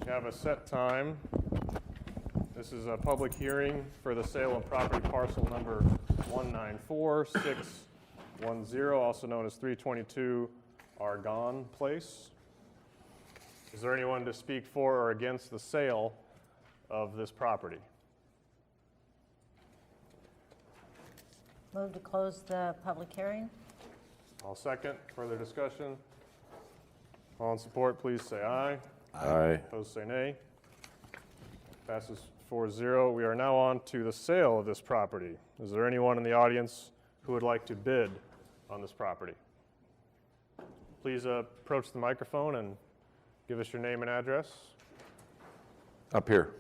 have a set time. This is a public hearing for the sale of property parcel number 194610, also known as 322 Argonne Place. Is there anyone to speak for or against the sale of this property? Move to close the public hearing. I'll second. Further discussion? All in support, please say aye. Aye. Opposed, say nay. Passes 4-0. We are now on to the sale of this property. Is there anyone in the audience who would like to bid on this property? Please approach the microphone and give us your name and address. Up here.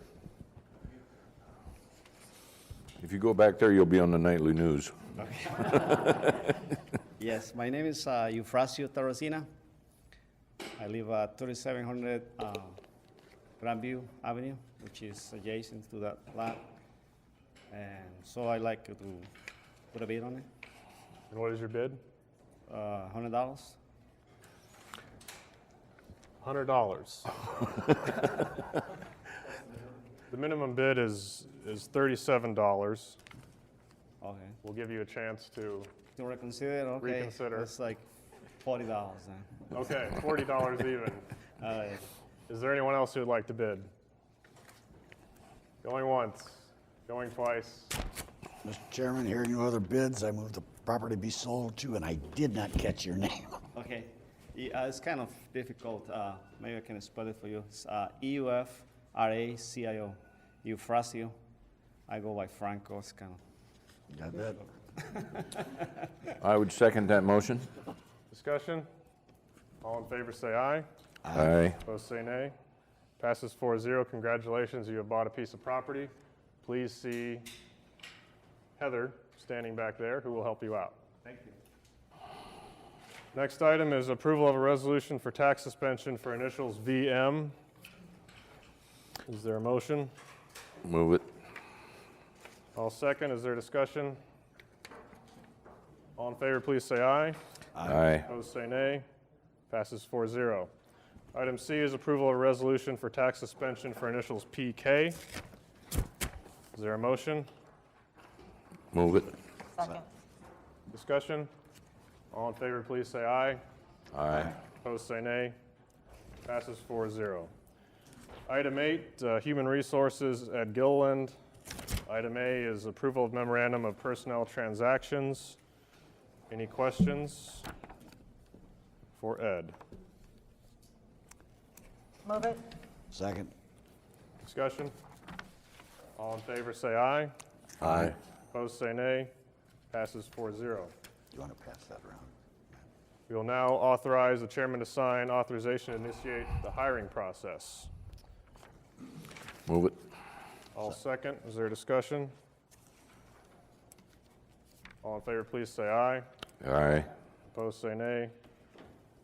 If you go back there, you'll be on the nightly news. Yes, my name is Eufrasio Tarosina. I live at 3700 Grandview Avenue, which is adjacent to that lot. And so I like to put a bid on it. And what is your bid? $100. $100. The minimum bid is $37. Okay. We'll give you a chance to, To reconsider, okay. Reconsider. It's like $40 then. okay, $40 even. All right. Is there anyone else who would like to bid? Going once, going twice. Mr. Chairman, hearing no other bids, I move the property be sold to, and I did not catch your name. Okay. It's kind of difficult. Maybe I can spell it for you. It's EUFRACIO. Eufrasio. I go by Franco. It's kind of. Got that? I would second that motion. Discussion? All in favor say aye. Aye. Opposed say nay. Passes 4-0. Congratulations, you have bought a piece of property. Please see Heather standing back there who will help you out. Thank you. Next item is approval of a resolution for tax suspension for initials VM. Is there a motion? Move it. All second. Is there discussion? All in favor, please say aye. Aye. Opposed, say nay. Passes 4-0. Item C is approval of a resolution for tax suspension for initials PK. Is there a motion? Move it. Second. Discussion? All in favor, please say aye. Aye. Opposed, say nay. Passes 4-0. Item 8, Human Resources at Gilliland. Item A is approval of memorandum of personnel transactions. Any questions for Ed? Move it. Second. Discussion? All in favor say aye. Aye. Opposed say nay. Passes 4-0. You want to pass that around? We will now authorize the chairman to sign authorization to initiate the hiring process. Move it. All second. Is there a discussion? All in favor, please say aye. Aye. Opposed, say nay.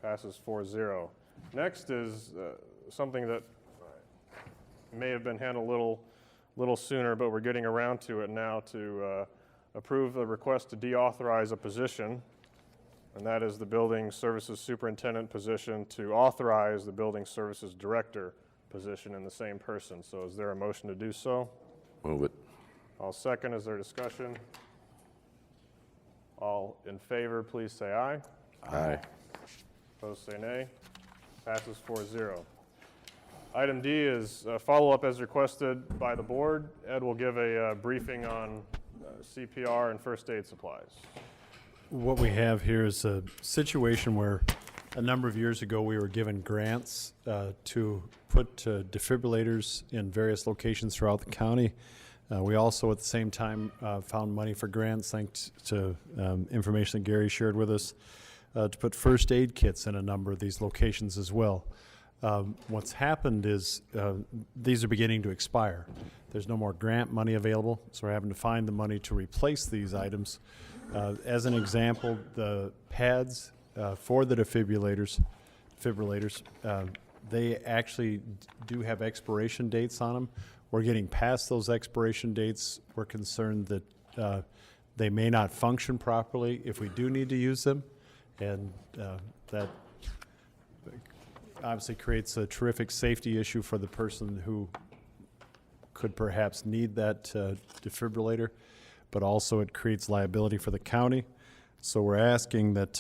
Passes 4-0. Next is something that may have been handled a little sooner, but we're getting around to it now to approve the request to deauthorize a position, and that is the Building Services Superintendent position to authorize the Building Services Director position in the same person. So is there a motion to do so? Move it. All second. Is there discussion? All in favor, please say aye. Aye. Opposed, say nay. Passes 4-0. Item D is follow-up as requested by the board. Ed will give a briefing on CPR and first aid supplies. What we have here is a situation where a number of years ago we were given grants to put defibrillators in various locations throughout the county. We also at the same time found money for grants, thanks to information that Gary shared with us, to put first aid kits in a number of these locations as well. What's happened is these are beginning to expire. There's no more grant money available, so we're having to find the money to replace these items. As an example, the pads for the defibrillators, they actually do have expiration dates on them. We're getting past those expiration dates. We're concerned that they may not function properly if we do need to use them, and that obviously creates a terrific safety issue for the person who could perhaps need that defibrillator, but also it creates liability for the county. So we're asking that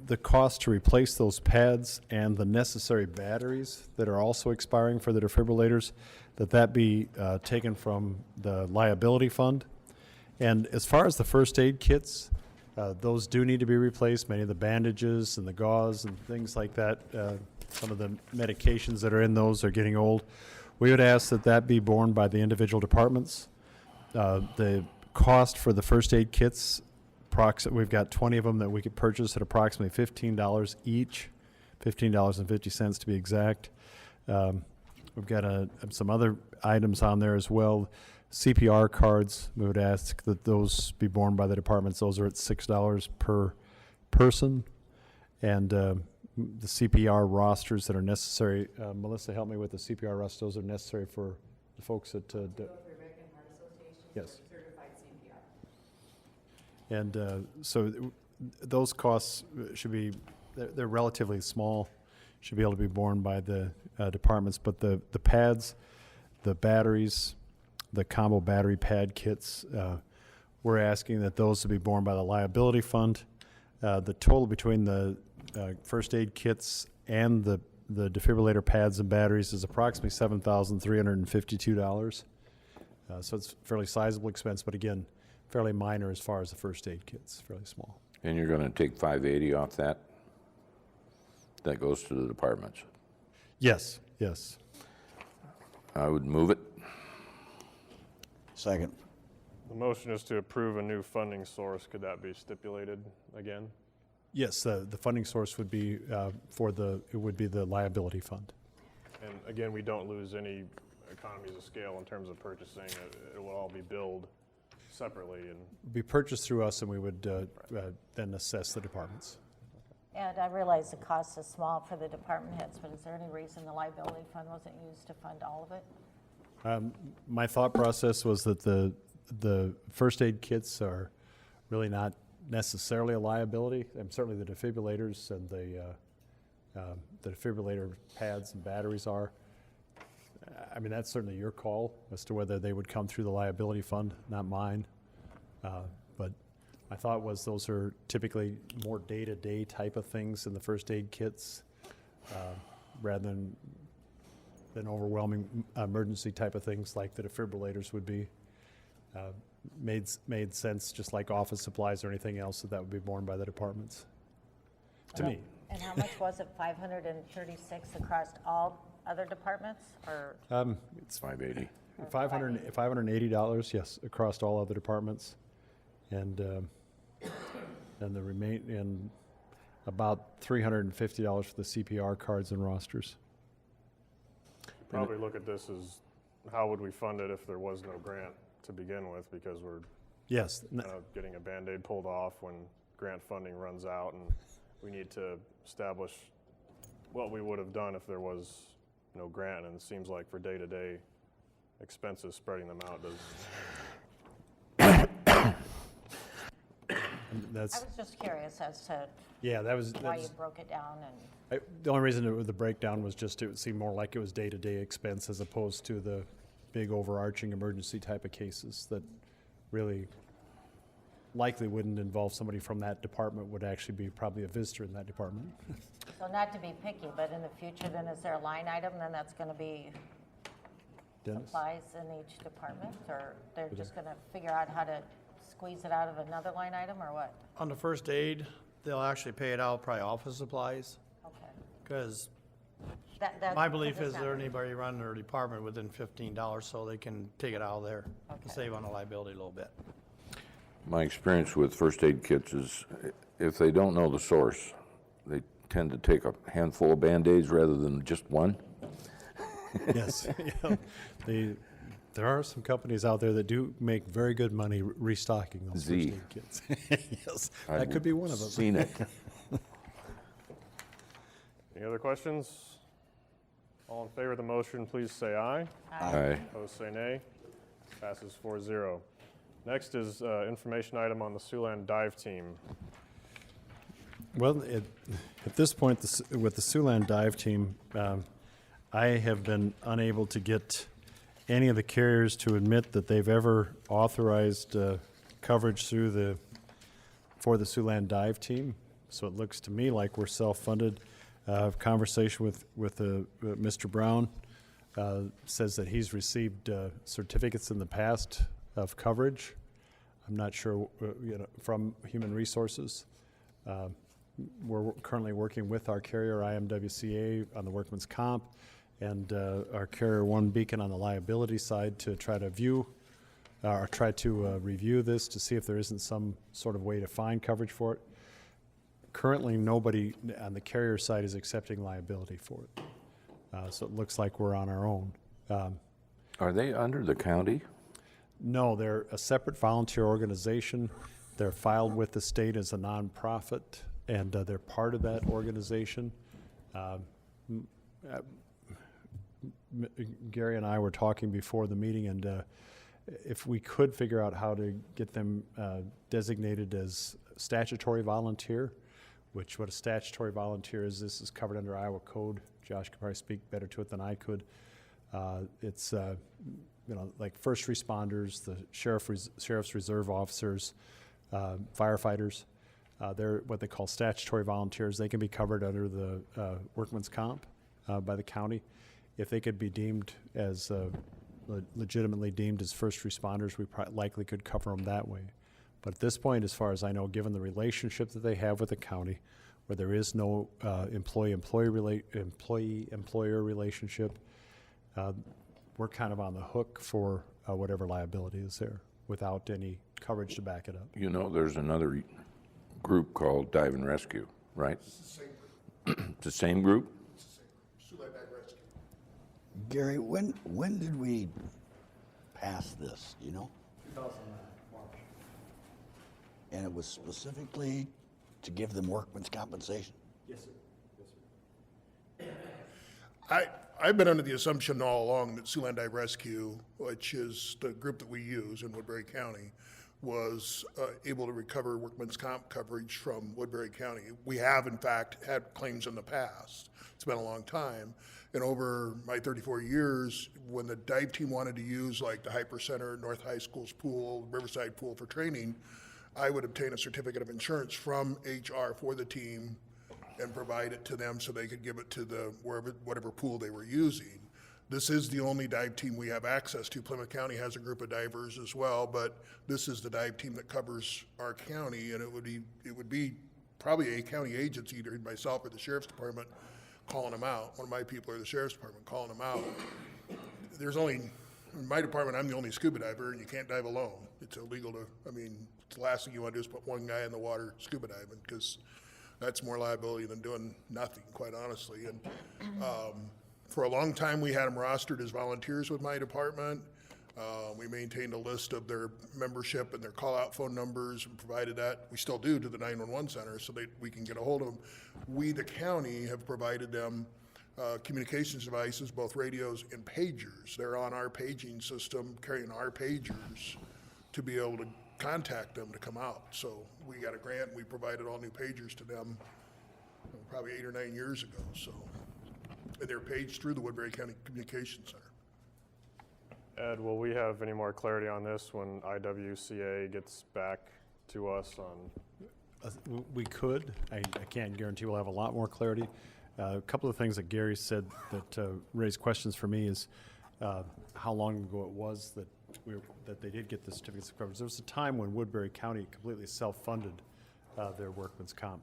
the cost to replace those pads and the necessary batteries that are also expiring for the defibrillators, that be taken from the liability fund. And as far as the first aid kits, those do need to be replaced. Many of the bandages and the gauze and things like that, some of the medications that are in those are getting old. We would ask that be borne by the individual departments. The cost for the first aid kits, we've got 20 of them that we could purchase at approximately $15 each, $15.50 to be exact. We've got some other items on there as well. CPR cards, we would ask that those be borne by the departments. Those are at $6 per person. And the CPR rosters that are necessary, Melissa, help me with the CPR rosters. Those are necessary for the folks at yes. Certified CPR. And so those costs should be, they're relatively small, should be able to be borne by the departments. But the pads, the batteries, the combo battery pad kits, we're asking that those to be borne by the liability fund. The total between the first aid kits and the defibrillator pads and batteries is approximately $7,352. So it's a fairly sizable expense, but again, fairly minor as far as the first aid kits, fairly small. And you're going to take $580 off that? That goes to the departments. Yes, yes. I would move it. Second. The motion is to approve a new funding source. Could that be stipulated again? Yes, the funding source would be it would be the liability fund. And again, we don't lose any economies of scale in terms of purchasing. It will all be billed separately. And Be purchased through us, and we would then assess the departments. And I realize the cost is small for the department heads, but is there any reason the liability fund wasn't used to fund all of it? My thought process was that the first aid kits are really not necessarily a liability, and certainly the defibrillators and the defibrillator pads and batteries are. I mean, that's certainly your call as to whether they would come through the liability fund, not mine. But my thought was those are typically more day-to-day type of things in the first aid kits, rather than overwhelming emergency type of things like the defibrillators would be. Made sense, just like office supplies or anything else, that would be borne by the departments, to me. And how much was it, 536 across all other departments, or? It's $580. $580, yes, across all other departments, and about $350 for the CPR cards and rosters. probably look at this as how would we fund it if there was no grant to begin with, because we're Yes, kind of getting a Band-Aid pulled off when grant funding runs out, and we need to establish what we would have done if there was no grant. And it seems like for day-to-day expenses, spreading them out does. that's, I was just curious as to yeah, that was, why you broke it down, and the only reason the breakdown was just it seemed more like it was day-to-day expense as opposed to the big overarching emergency type of cases that really likely wouldn't involve somebody from that department, would actually be probably a visitor in that department. so not to be picky, but in the future, then is there a line item, then that's going to be Dennis? supplies in each department, or they're just going to figure out how to squeeze it out of another line item, or what? On the first aid, they'll actually pay it out, probably office supplies, Okay. because That- my belief that's is not- there anybody running their department within $15, so they can take it out of there Okay. and save on the liability a little bit. My experience with first aid kits is if they don't know the source, they tend to take a handful of Band-Aids rather than just one. Yes. Yeah. There are some companies out there that do make very good money restocking those Z. first aid kits. Yes, that could be one of them. Seen it. Any other questions? All in favor of the motion, please say aye. Aye. Opposed, say nay. Passes 4-0. Next is information item on the Siouxland dive team. Well, at this point, with the Siouxland dive team, I have been unable to get any of the carriers to admit that they've ever authorized coverage for the Siouxland dive team. So it looks to me like we're self-funded. Conversation with Mr. Brown says that he's received certificates in the past of coverage. I'm not sure, from Human Resources. We're currently working with our carrier, IMWCA, on the workman's comp, and our carrier, One Beacon, on the liability side to try to review this to see if there isn't some sort of way to find coverage for it. Currently, nobody on the carrier side is accepting liability for it. So it looks like we're on our own. Are they under the county? No, they're a separate volunteer organization. They're filed with the state as a nonprofit, and they're part of that organization. Gary and I were talking before the meeting, and if we could figure out how to get them designated as statutory volunteer, which what a statutory volunteer is, this is covered under Iowa code. Josh could probably speak better to it than I could. It's like first responders, the sheriff's reserve officers, firefighters. They're what they call statutory volunteers. They can be covered under the workman's comp by the county. If they could be deemed as legitimately deemed as first responders, we likely could cover them that way. But at this point, as far as I know, given the relationship that they have with the county, where there is no employee-employer relationship, we're kind of on the hook for whatever liability is there without any coverage to back it up. You know, there's another group called Dive and Rescue, right? It's the same group. It's the same group? It's the same group. Siouxland Dive Rescue. Gary, when did we pass this, you know? 2009, March. And it was specifically to give them workman's compensation? Yes, sir. Yes, sir. I've been under the assumption all along that Siouxland Dive Rescue, which is the group that we use in Woodbury County, was able to recover workman's comp coverage from Woodbury County. We have, in fact, had claims in the past. It's been a long time. And over my 34 years, when the dive team wanted to use like the Hyper Center, North High School's pool, Riverside pool for training, I would obtain a certificate of insurance from HR for the team and provide it to them so they could give it to whatever pool they were using. This is the only dive team we have access to. Plymouth County has a group of divers as well, but this is the dive team that covers our county, and it would be probably a county agency, either myself or the sheriff's department, calling them out. One of my people or the sheriff's department calling them out. There's only, in my department, I'm the only scuba diver, and you can't dive alone. It's illegal to, the last thing you want to do is put one guy in the water scuba diving, because that's more liability than doing nothing, quite honestly. And for a long time, we had them rostered as volunteers with my department. We maintained a list of their membership and their call-out phone numbers and provided that, we still do, to the 911 center so that we can get a hold of them. We, the county, have provided them communications devices, both radios and pagers. They're on our paging system, carrying our pagers to be able to contact them to come out. So we got a grant, and we provided all new pagers to them probably 8 or 9 years ago. So, and they're paged through the Woodbury County Communications Center. Ed, will we have any more clarity on this when IWCA gets back to us on? We could. I can't guarantee we'll have a lot more clarity. A couple of things that Gary said that raised questions for me is how long ago it was that they did get the certificates of coverage. There was a time when Woodbury County completely self-funded their workman's comp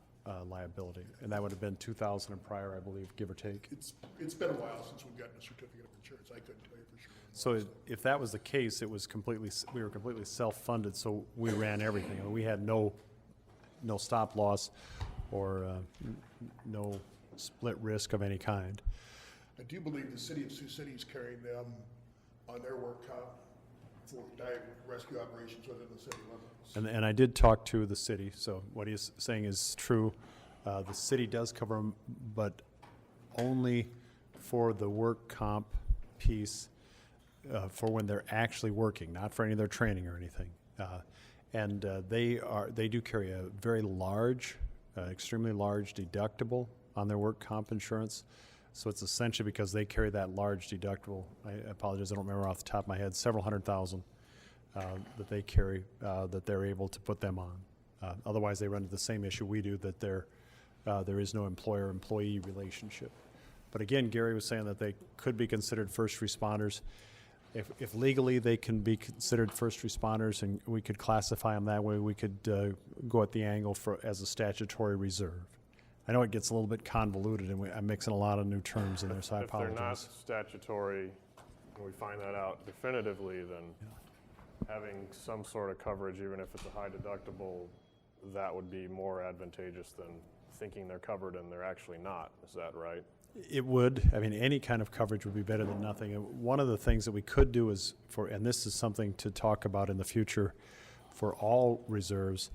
liability, and that would have been 2000 and prior, I believe, give or take. It's been a while since we've gotten a certificate of insurance. I couldn't tell you for sure. So if that was the case, we were completely self-funded, so we ran everything. I mean, we had no stop loss or no split risk of any kind. I do believe the city of Sioux City is carrying them on their work comp for dive rescue operations within the city limits. And I did talk to the city, so what he's saying is true. The city does cover them, but only for the work comp piece for when they're actually working, not for any of their training or anything. And they do carry a very large extremely large deductible on their work comp insurance. So it's essentially because they carry that large deductible. I apologize, I don't remember off the top of my head, several $100,000 that they carry, that they're able to put them on. Otherwise, they run into the same issue we do, that there is no employer-employee relationship. But again, Gary was saying that they could be considered first responders. If legally they can be considered first responders and we could classify them that way, we could go at the angle as a statutory reserve. I know it gets a little bit convoluted, and I'm mixing a lot of new terms in there, so I If they're not apologize. statutory, and we find that out definitively, then having some sort of coverage, even if it's a high deductible, that would be more advantageous than thinking they're covered and they're actually not. Is that right? It would. I mean, any kind of coverage would be better than nothing. And one of the things that we could do is and this is something to talk about in the future for all reserves,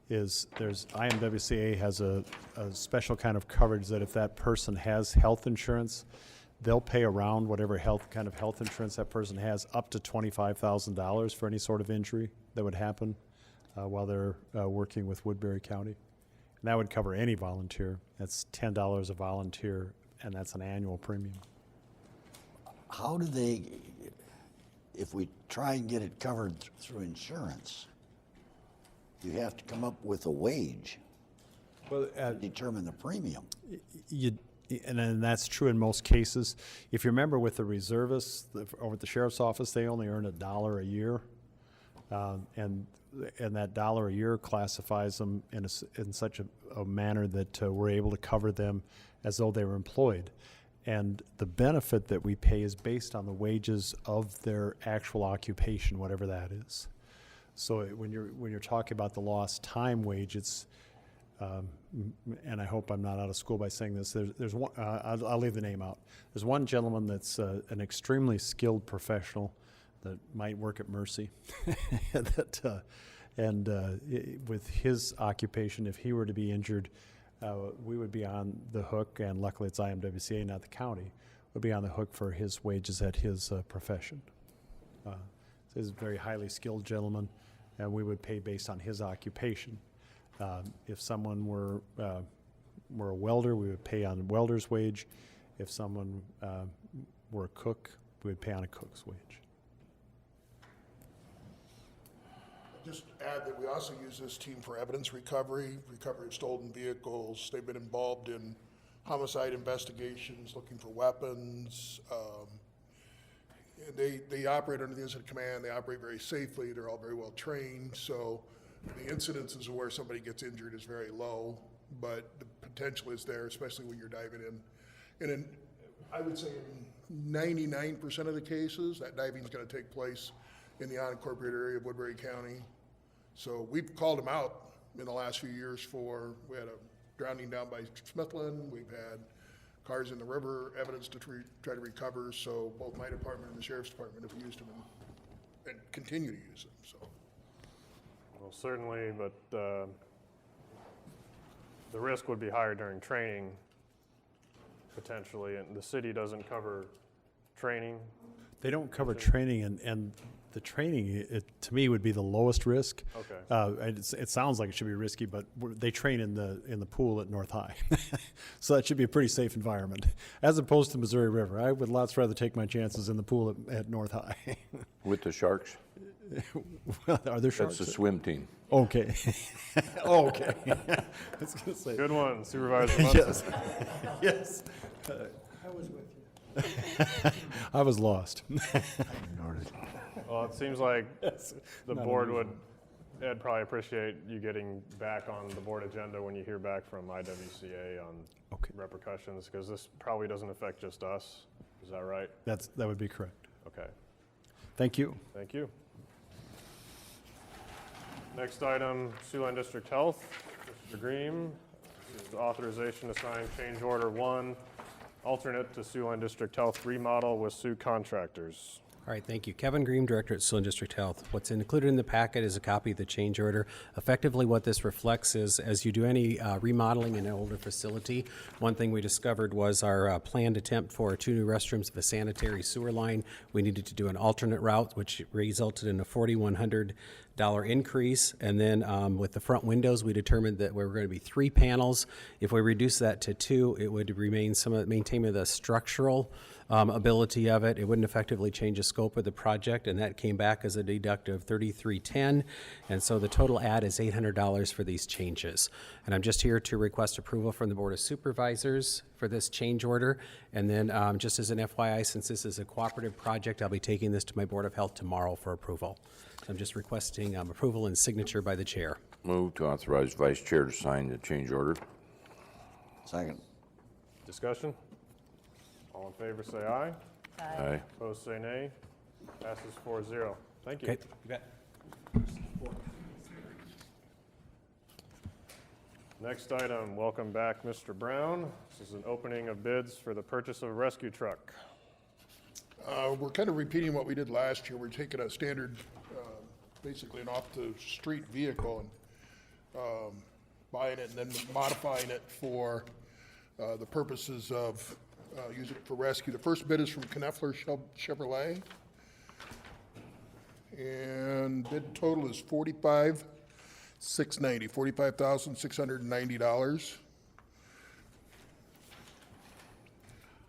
is IMWCA has a special kind of coverage that if that person has health insurance, they'll pay around whatever kind of health insurance that person has, up to $25,000 for any sort of injury that would happen while they're working with Woodbury County. And that would cover any volunteer. That's $10 a volunteer, and that's an annual premium. How do they, if we try and get it covered through insurance, you have to come up with a wage Well, to determine the premium. and that's true in most cases. If you remember with the reservists over at the sheriff's office, they only earn $1 a year, and that $1 a year classifies them in such a manner that we're able to cover them as though they were employed. And the benefit that we pay is based on the wages of their actual occupation, whatever that is. So when you're talking about the lost time wage, it's and I hope I'm not out of school by saying this. There's one. I'll leave the name out. There's one gentleman that's an extremely skilled professional that might work at Mercy, with his occupation, if he were to be injured, we would be on the hook. And luckily, it's IMWCA, not the county. Would be on the hook for his wages at his profession. So he's a very highly skilled gentleman, and we would pay based on his occupation. If someone were a welder, we would pay on a welder's wage. If someone were a cook, we would pay on a cook's wage. Just add that we also use this team for evidence recovery of stolen vehicles. They've been involved in homicide investigations, looking for weapons. They operate under the incident command. They operate very safely. They're all very well trained. So the incidences of where somebody gets injured is very low, but the potential is there, especially when you're diving in. And I would say in 99% of the cases, that diving is going to take place in the unincorporated area of Woodbury County. So we've called them out in the last few years we had a drowning down by Smithland. We've had cars in the river, evidence to try to recover. So both my department and the sheriff's department have used them and continue to use them. So. Well, certainly, but the risk would be higher during training, potentially, and the city doesn't cover training. They don't cover training, and the training, to me, would be the lowest risk. Okay. It sounds like it should be risky, but they train in the pool at North High, so that should be a pretty safe environment, as opposed to Missouri River. I would lots rather take my chances in the pool at North High. With the sharks? Are there sharks? That's the swim team. Okay. Okay. I was gonna say. Good one, Supervisor Munson. Yes. I was with you. I was lost. Well, it seems like the board Ed, probably appreciate you getting back on the board agenda when you hear back from IWCA on repercussions, because this probably doesn't affect just us. Is that right? That would be correct. Okay. Thank you. Thank you. Next item, Siouxland District Health, Mr. Green. This is authorization to sign change order 1, alternate to Siouxland District Health remodel with Sioux Contractors. All right, thank you. Kevin Green, Director at Siouxland District Health. What's included in the packet is a copy of the change order. Effectively, what this reflects is, as you do any remodeling in an older facility, one thing we discovered was our planned attempt for 2 new restrooms with a sanitary sewer line. We needed to do an alternate route, which resulted in a $4,100 increase. And then with the front windows, we determined that we were going to be 3 panels. If we reduce that to 2, it would remain maintain the structural ability of it. It wouldn't effectively change the scope of the project, and that came back as a deduct of $3310. And so the total add is $800 for these changes. And I'm just here to request approval from the Board of Supervisors for this change order. And then just as an FYI, since this is a cooperative project, I'll be taking this to my Board of Health tomorrow for approval. So I'm just requesting approval and signature by the chair. Move to authorize Vice Chair to sign the change order. Second. Discussion? All in favor, say aye. Aye. Opposed, say nay. Passes 4-0. Thank you. Okay, you bet. Next item, welcome back, Mr. Brown. This is an opening of bids for the purchase of a rescue truck. We're kind of repeating what we did last year. We're taking a standard, basically an off-the-street vehicle and buying it and then modifying it for the purposes of using it for rescue. The first bid is from Kneffler Chevrolet. And bid total is $45,690.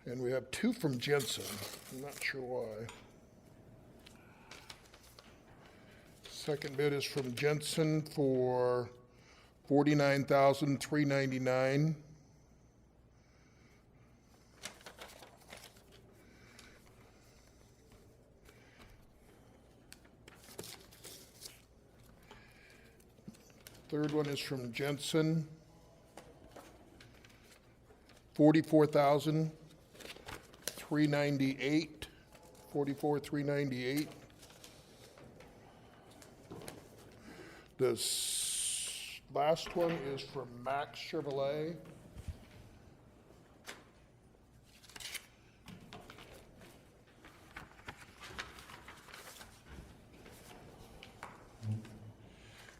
And we have 2 from Jensen. I'm not sure why. Second bid is from Jensen for $49,399. Third one is from Jensen, $44,398. $44,398. The last one is from Max Chevrolet.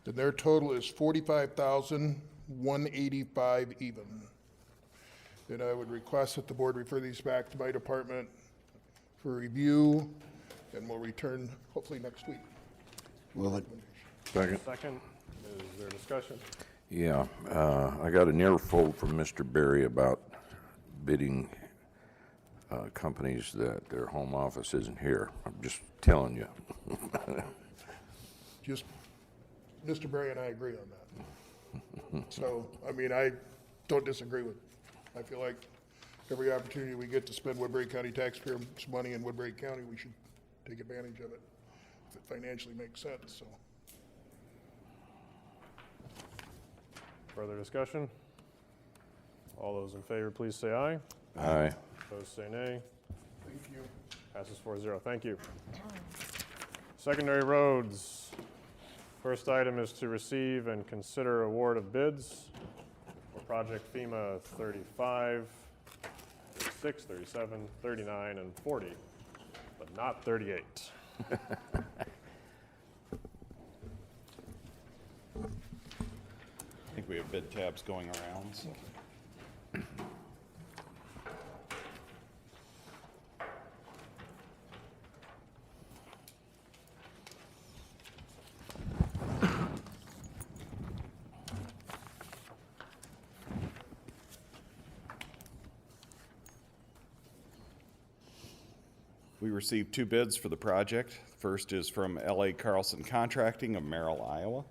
And their total is $45,185 even. And I would request that the board refer these back to my department for review, and we'll return hopefully next week. Move it. Second. Second, is there discussion? Yeah, I got an earful from Mr. Berry about bidding companies that their home office isn't here. I'm just telling you. Just, Mr. Berry and I agree on that. So, I mean, I don't disagree with, I feel like every opportunity we get to spend Woodbury County taxpayers' money in Woodbury County, we should take advantage of it if it financially makes sense, so. Further discussion? All those in favor, please say aye. Aye. Opposed, say nay. Thank you. Passes 4-0. Thank you. Secondary roads. First item is to receive and consider award of bids for project FEMA 35, 36, 37, 39, and 40, but not 38. I think we have bid tabs going around, so. We received 2 bids for the project. First is from L.A. Carlson Contracting of Merrill, Iowa.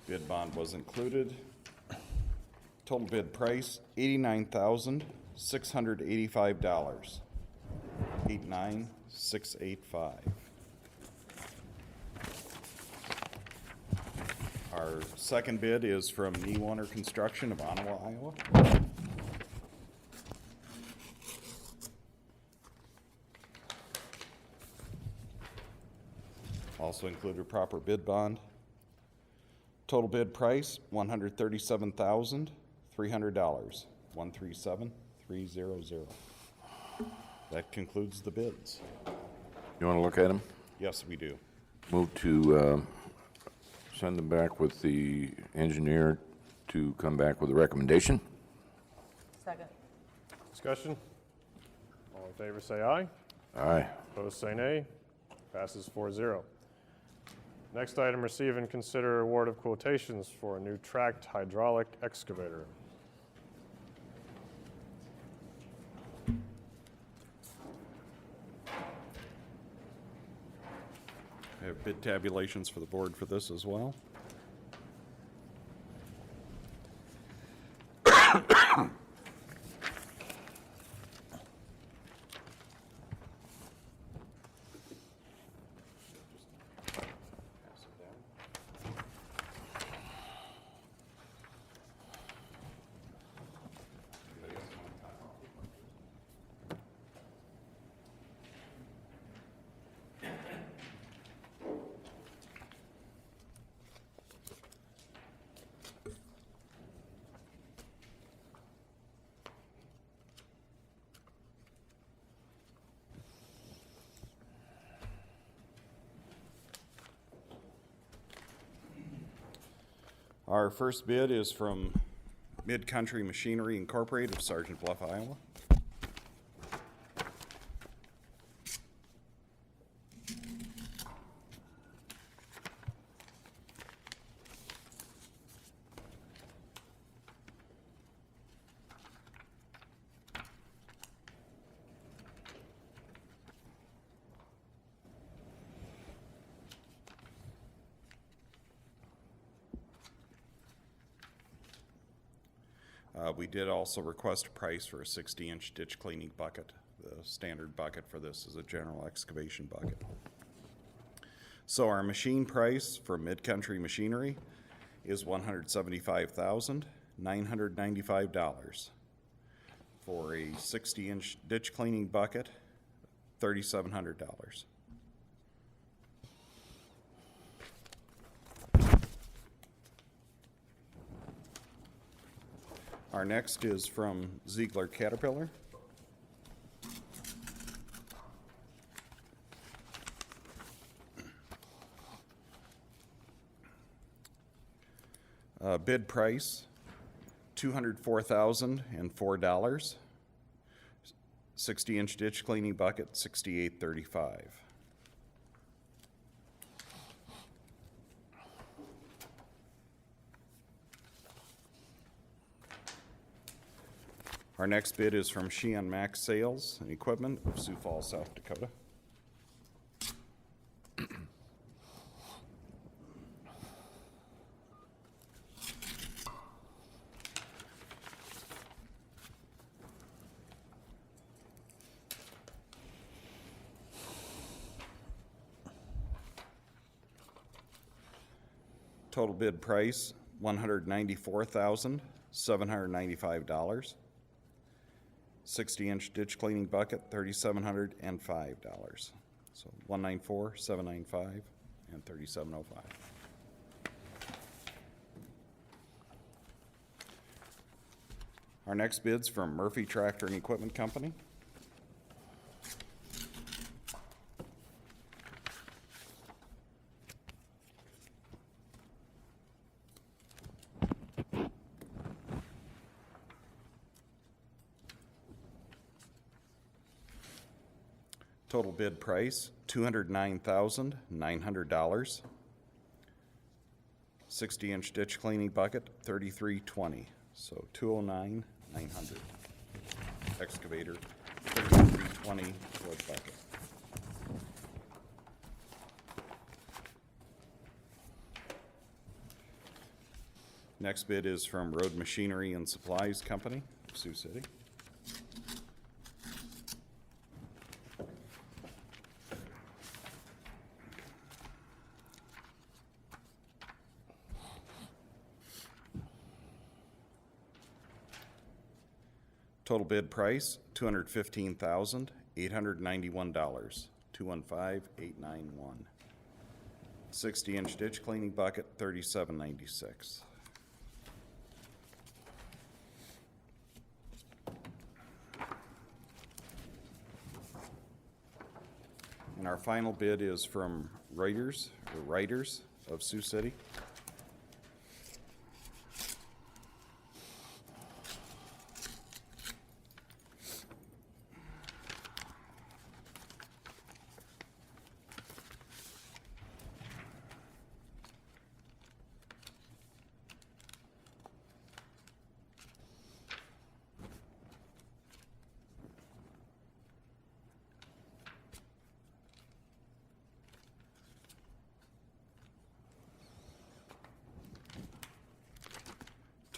Bid bond was included. Total bid price, $89,685. 89685. Our second bid is from Newater Construction of Ottawa, Iowa. Also included proper bid bond. Total bid price, $137,300. 137,300. That concludes the bids. You want to look at them? Yes, we do. Move to send them back with the engineer to come back with a recommendation. Second. Discussion? All in favor, say aye. Aye. Opposed, say nay. Passes 4-0. Next item, receive and consider award of quotations for a new tracked hydraulic excavator. I have bid tabulations for the board for this as well. Our first bid is from Mid-Country Machinery Incorporated of Sergeant Bluff, Iowa. We did also request a price for a 60-inch ditch cleaning bucket. The standard bucket for this is a general excavation bucket. So our machine price for Mid-Country Machinery is $175,995. For a 60-inch ditch cleaning bucket, $3,700. Our next is from Ziegler Caterpillar. Bid price, $204,004. 60-inch ditch cleaning bucket, $68.35. Our next bid is from Sheehan Max Sales and Equipment of Sioux Falls, South Dakota. Total bid price, $194,795. 60-inch ditch cleaning bucket, $3,705. So $194,795 and $3,705. Our next bid's from Murphy Tractor and Equipment Company. Total bid price, $209,900. 60-inch ditch cleaning bucket, $33.20. So $209,900. Excavator, $33.20 wood bucket. Next bid is from Road Machinery and Supplies Company, Sioux City. Total bid price, $215,891, $215,891. 60-inch ditch cleaning bucket, $37.96. And our final bid is from Writers of Sioux City.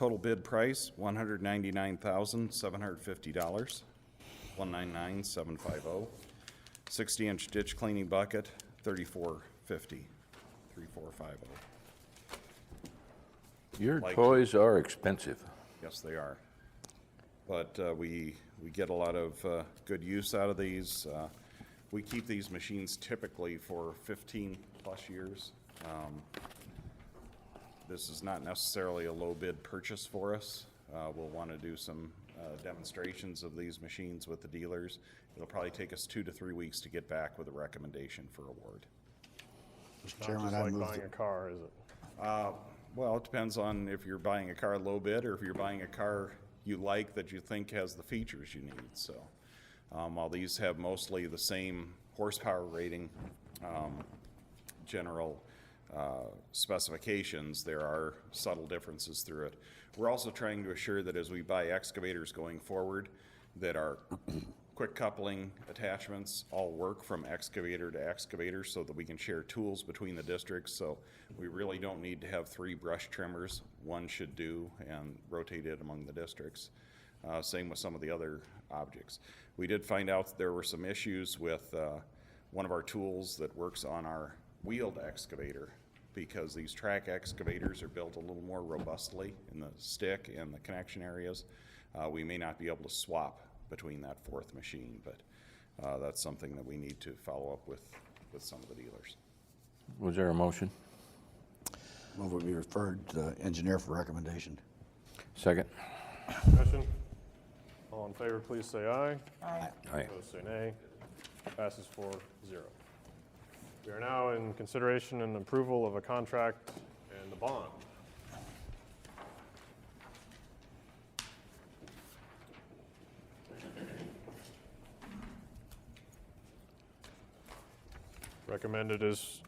Total bid price, $199,750, 199,750. 60-inch ditch cleaning bucket, $34.50, 3450. Your Like- toys are expensive. Yes, they are. But we get a lot of good use out of these. We keep these machines typically for 15-plus years. This is not necessarily a low bid purchase for us. We'll want to do some demonstrations of these machines with the dealers. It'll probably take us 2 to 3 weeks to get back with a recommendation for award. Mr. Not Chairman, just I like move buying a car, is it? Well, it depends on if you're buying a car low bid or if you're buying a car you like that you think has the features you need. So while these have mostly the same horsepower rating, general specifications, there are subtle differences through it. We're also trying to assure that as we buy excavators going forward, that our quick coupling attachments all work from excavator to excavator so that we can share tools between the districts. So we really don't need to have 3 brush trimmers. One should do, and rotate it among the districts. Same with some of the other objects. We did find out there were some issues with one of our tools that works on our wheeled excavator, because these track excavators are built a little more robustly in the stick and the connection areas. We may not be able to swap between that 4th machine, but that's something that we need to follow up with some of the dealers. Was there a motion? Move it be referred to the engineer for recommendation. Second? Discussion? All in favor, please say aye. Aye. Aye. Opposed, say nay. Passes 4-0. We are now in consideration and approval of a contract and the bond. Recommended is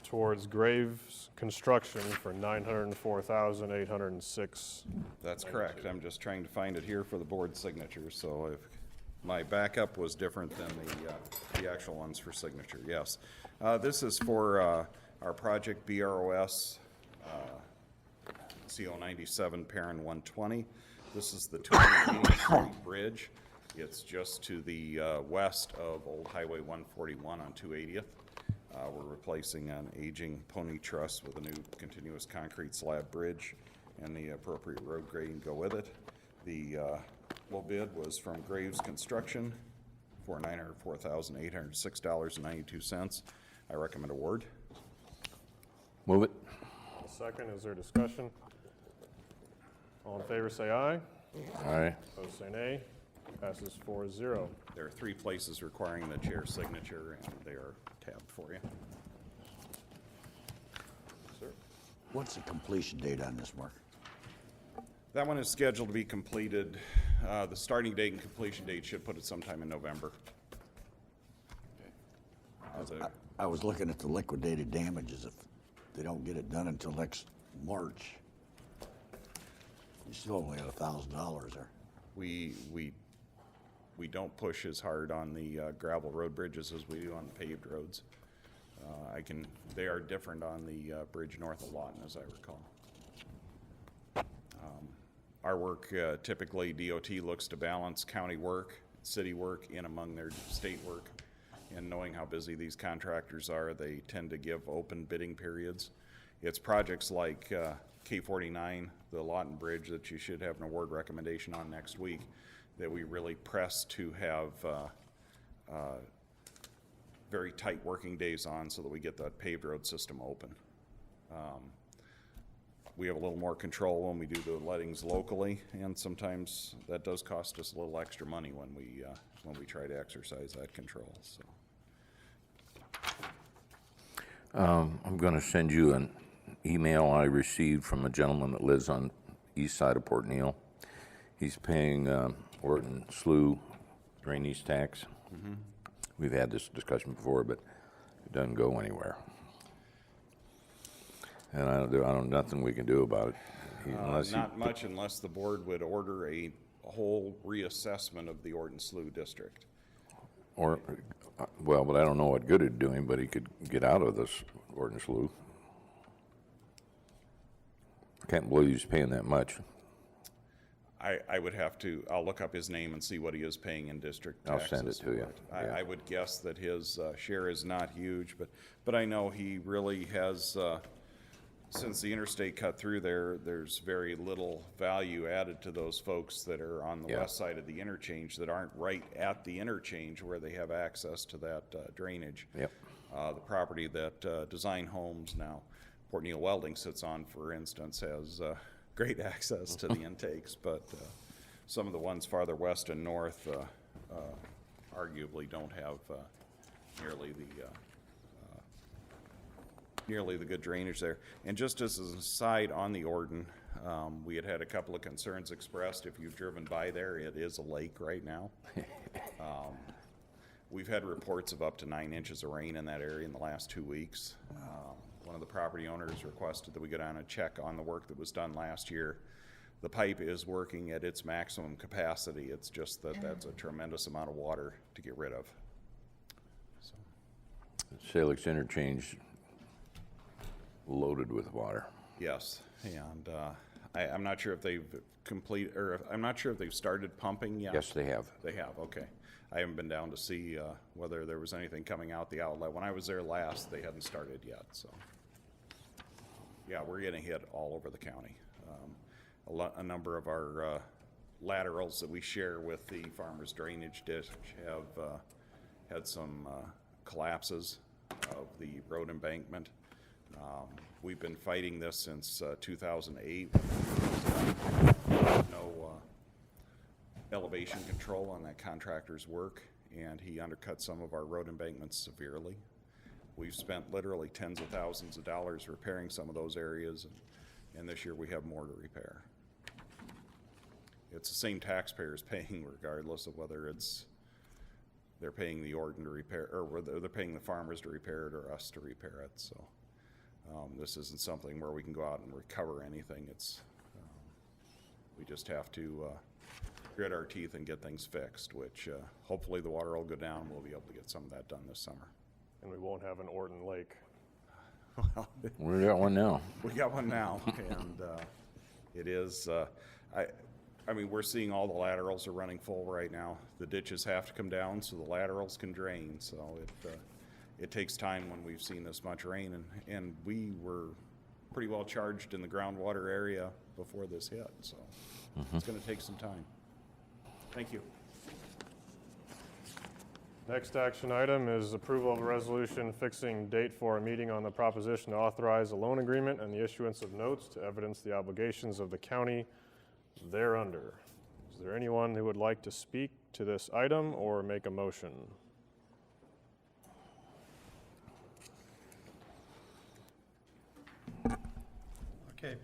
towards Graves Construction for $904,806. That's correct. I'm just trying to find it here for the board signature, so if my backup was different than the actual ones for signature, yes. This is for our project BROS CO97 Perrin 120. This is the 280th Street Bridge. It's just to the west of Old Highway 141 on 280th. We're replacing an aging pony truss with a new continuous concrete slab bridge, and the appropriate road grading go with it. The low bid was from Graves Construction for $904,806.92. I recommend award. Move it. Second, is there discussion? All in favor, say aye. Aye. Opposed, say nay. Passes 4-0. There are 3 places requiring the chair signature, and they are tabbed for you. Sir? What's the completion date on this, Mark? That one is scheduled to be completed. The starting date and completion date should put it sometime in November. As a- I was looking at the liquidated damages. If they don't get it done until next March, you still only got $1,000 there. We don't push as hard on the gravel road bridges as we do on the paved roads. They are different on the bridge north of Lawton, as I recall. Our work, typically DOT looks to balance county work, city work in among their state work. And knowing how busy these contractors are, they tend to give open bidding periods. It's projects like K49, the Lawton Bridge, that you should have an award recommendation on next week, that we really press to have very tight working days on so that we get that paved road system open. We have a little more control when we do the lettings locally, and sometimes that does cost us a little extra money when we try to exercise that control. So. I'm going to send you an email I received from a gentleman that lives on east side of Port Neal. He's paying Orton Slough drainage tax. We've had this discussion before, but it doesn't go anywhere. And I don't nothing we can do about it. Unless Not much, unless the board would order a whole reassessment of the Orton Slough district. but I don't know what good it'd do him, but he could get out of this Orton Slough. I can't believe he's paying that much. I would have to, I'll look up his name and see what he is paying in district I'll taxes. send it to you. for Yeah. I would guess that his share is not huge, but I know he really has, since the interstate cut through there, there's very little value added to those folks that are on the Yeah. west side of the interchange that aren't right at the interchange where they have access to that drainage. Yep. The property that Design Homes, now Port Neal Welding sits on, for instance, has great access to the intakes, but some of the ones farther west and north arguably don't have nearly the good drainage there. And just as an aside on the Orton, we had a couple of concerns expressed. If you've driven by there, it is a lake right now. We've had reports of up to 9 inches of rain in that area in the last 2 weeks. One of the property owners requested that we go down and check on the work that was done last year. The pipe is working at its maximum capacity. It's just that that's a tremendous amount of water to get rid of. So, Salix interchange loaded with water. yes, and I'm not sure if they've I'm not sure if they've started pumping yet. Yes, they have. They have, okay. I haven't been down to see whether there was anything coming out the outlet. When I was there last, they hadn't started yet, so. Yeah, we're getting hit all over the county. A number of our laterals that we share with the farmers drainage ditch have had some collapses of the road embankment. We've been fighting this since 2008. No elevation control on that contractor's work, and he undercut some of our road embankments severely. We've spent literally tens of thousands of dollars repairing some of those areas, and this year we have more to repair. It's the same taxpayers paying regardless of whether they're paying the Orton to repair, or whether they're paying the farmers to repair it or us to repair it. So this isn't something where we can go out and recover anything. We just have to grit our teeth and get things fixed, which hopefully the water will go down. We'll be able to get some of that done this summer. And we won't have an Orton Lake. We got one now. We got one now, and it is, I mean, we're seeing all the laterals are running full right now. The ditches have to come down so the laterals can drain, so it takes time when we've seen this much rain, and we were pretty well charged in the groundwater area before this hit, so it's gonna take some time. Thank you. Next action item is approval of a resolution fixing date for a meeting on the proposition to authorize a loan agreement and the issuance of notes to evidence the obligations of the county thereunder. Is there anyone who would like to speak to this item or make a motion? Okay,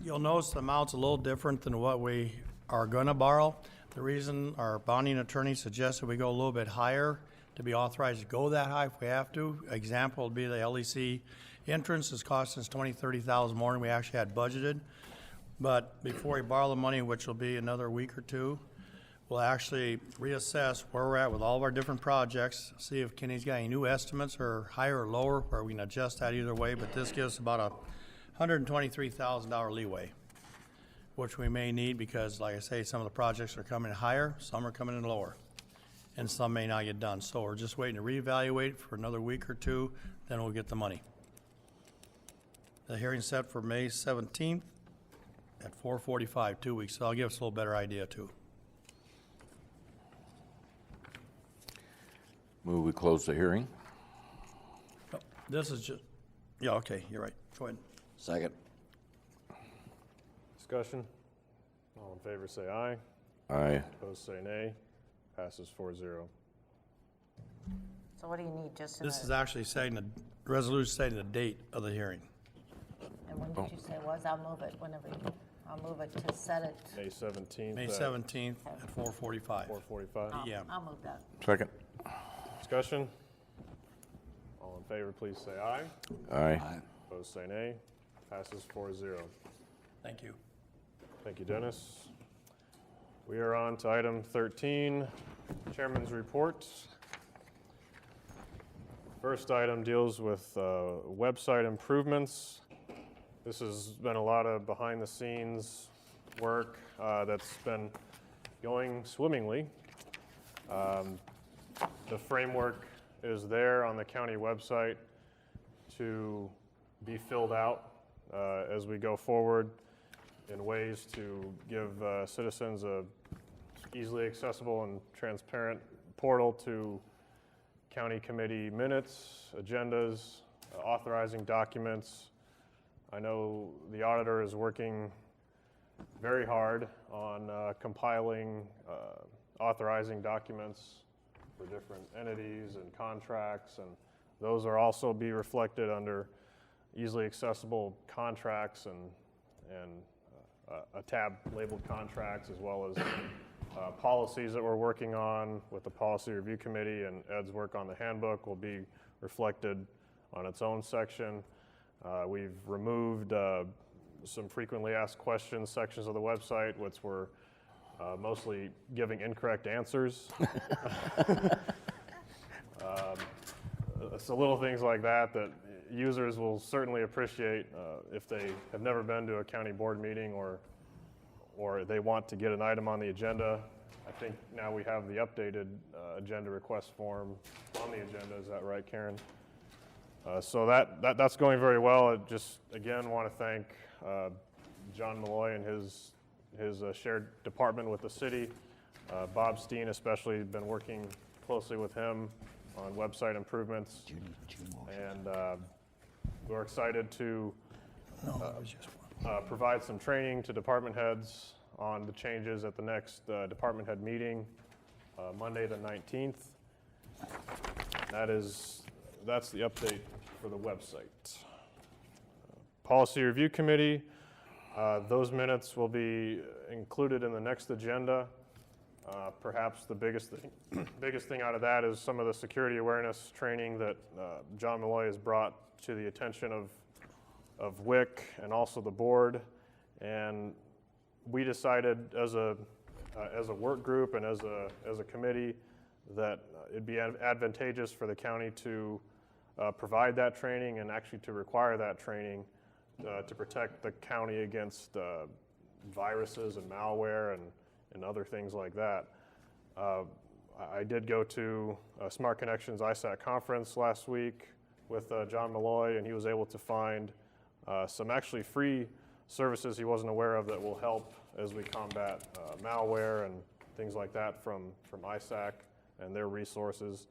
you'll notice the amount's a little different than what we are gonna borrow. The reason our bonding attorney suggested we go a little bit higher to be authorized to go that high if we have to. Example would be the LEC entrance is costing us $20,000-$30,000 more than we actually had budgeted. But before we borrow the money, which will be another week or two, we'll actually reassess where we're at with all of our different projects, see if Kenny's got any new estimates or higher or lower, where we can adjust that either way. But this gives about a $123,000 leeway, which we may need because, like I say, some of the projects are coming higher, some are coming in lower, and some may not get done. So we're just waiting to reevaluate for another week or two, then we'll get the money. The hearing's set for May 17th at 4:45, 2 weeks, so that'll give us a little better idea too. Move we close the hearing. This is just, yeah, okay, you're right, go ahead. Second. Discussion? All in favor say aye. Aye. Opposed say nay. Passes 4-0. So what do you need, just This is actually setting the resolution, setting the date of the hearing. and when did you say it was? I'll move it whenever I'll move it to set it. May 17th. May at 17th at 4:45. 4:45. Yeah. I'll move that. Second. Discussion? All in favor, please say aye. Aye. Opposed say nay. Passes 4-0. Thank you. Thank you, Dennis. We are on to item 13, Chairman's Report. First item deals with website improvements. This has been a lot of behind-the-scenes work that's been going swimmingly. The framework is there on the county website to be filled out as we go forward in ways to give citizens a easily accessible and transparent portal to county committee minutes, agendas, authorizing documents. I know the auditor is working very hard on compiling, authorizing documents for different entities and contracts, and those are also be reflected under easily accessible contracts and a tab labeled contracts, as well as policies that we're working on with the Policy Review Committee, and Ed's work on the handbook will be reflected on its own section. We've removed some frequently asked questions sections of the website, which were mostly giving incorrect answers. So little things like that that users will certainly appreciate if they have never been to a county board meeting or they want to get an item on the agenda. I think now we have the updated agenda request form on the agenda. Is that right, Karen? So that's going very well. I just, again, want to thank John Malloy and his shared department with the city. Bob Steen especially been working closely with him on website improvements. And we're excited to provide some training to department heads on the changes at the next department head meeting, Monday the 19th. That's the update for the website. Policy Review Committee, those minutes will be included in the next agenda. Perhaps the biggest thing out of that is some of the security awareness training that John Malloy has brought to the attention of WIC and also the board. And we decided as a work group and as a committee that it'd be advantageous for the county to provide that training and actually to require that training to protect the county against viruses and malware and other things like that. I did go to Smart Connections ISAC conference last week with John Malloy, and he was able to find some actually free services he wasn't aware of that will help as we combat malware and things like that from ISAC and their resources.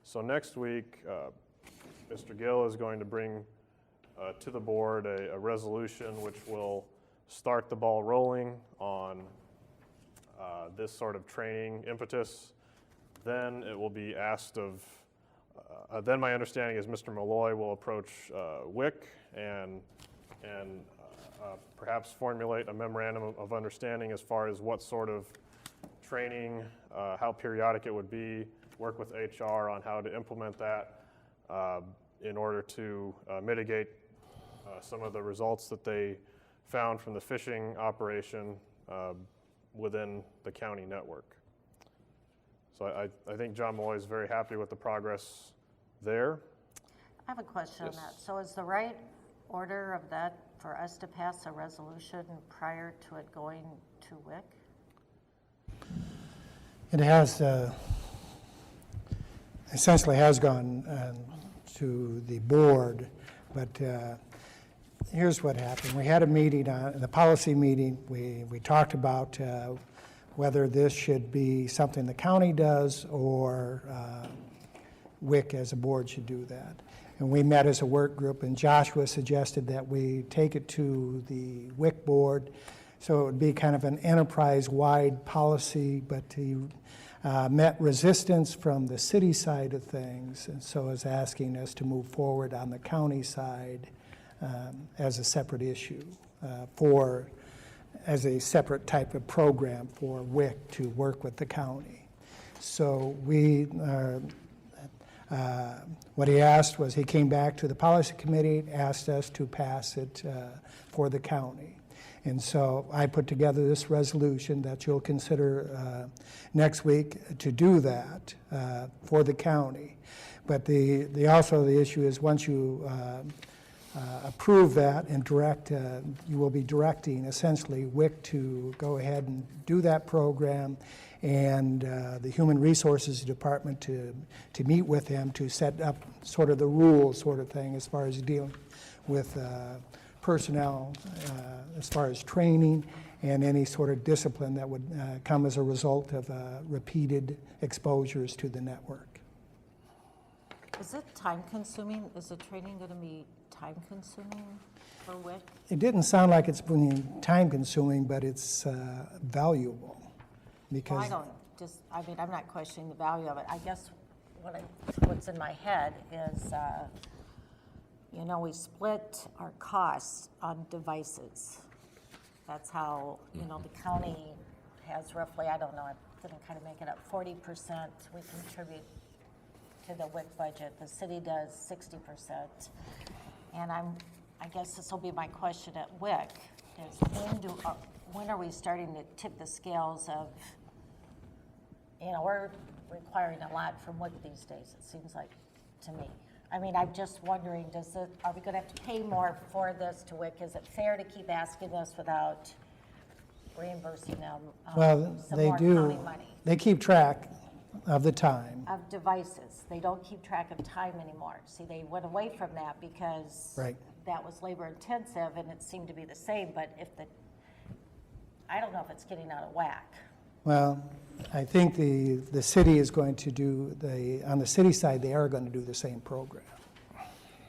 So next week, Mr. Gill is going to bring to the board a resolution which will start the ball rolling on this sort of training impetus. Then it will be asked of, then my understanding is Mr. Malloy will approach WIC and perhaps formulate a memorandum of understanding as far as what sort of training, how periodic it would be, work with HR on how to implement that in order to mitigate some of the results that they found from the phishing operation within the county network. So I think John Malloy is very happy with the progress there. I have a question on Yes. that. So is the right order of that for us to pass a resolution prior to it going to WIC? It has, essentially has gone to the board, but here's what happened. We had a meeting, the policy meeting. We talked about whether this should be something the county does or WIC as a board should do that. And we met as a work group, and Joshua suggested that we take it to the WIC board, so it would be kind of an enterprise-wide policy, but he met resistance from the city side of things, and so is asking us to move forward on the county side as a separate issue as a separate type of program for WIC to work with the county. So we, what he asked was, he came back to the policy committee, asked us to pass it for the county. And so I put together this resolution that you'll consider next week to do that for the county. But also the issue is once you approve that and direct, you will be directing essentially WIC to go ahead and do that program, and the Human Resources Department to meet with them to set up sort of the rules sort of thing as far as dealing with personnel, as far as training and any sort of discipline that would come as a result of repeated exposures to the network. Is it time consuming? Is the training going to be time consuming for WIC? It didn't sound like it's being time consuming, but it's valuable because. Well, I mean, I'm not questioning the value of it. I guess what's in my head is, you know, we split our costs on devices. That's how, you know, the county has roughly, I don't know, I'm gonna kind of make it up, 40% we contribute to the WIC budget. The city does 60%. And I guess this will be my question at WIC, is when are we starting to tip the scales of, you know, we're requiring a lot from WIC these days, it seems like to me. I mean, I'm just wondering, are we gonna have to pay more for this to WIC? Is it fair to keep asking this without reimbursing them Well, some they more county do. money? They keep track of the time. Of devices. They don't keep track of time anymore. See, they went away from that because Right. that was labor intensive and it seemed to be the same, but I don't know if it's getting out of whack. Well, I think the city is going to do, on the city side, they are going to do the same program.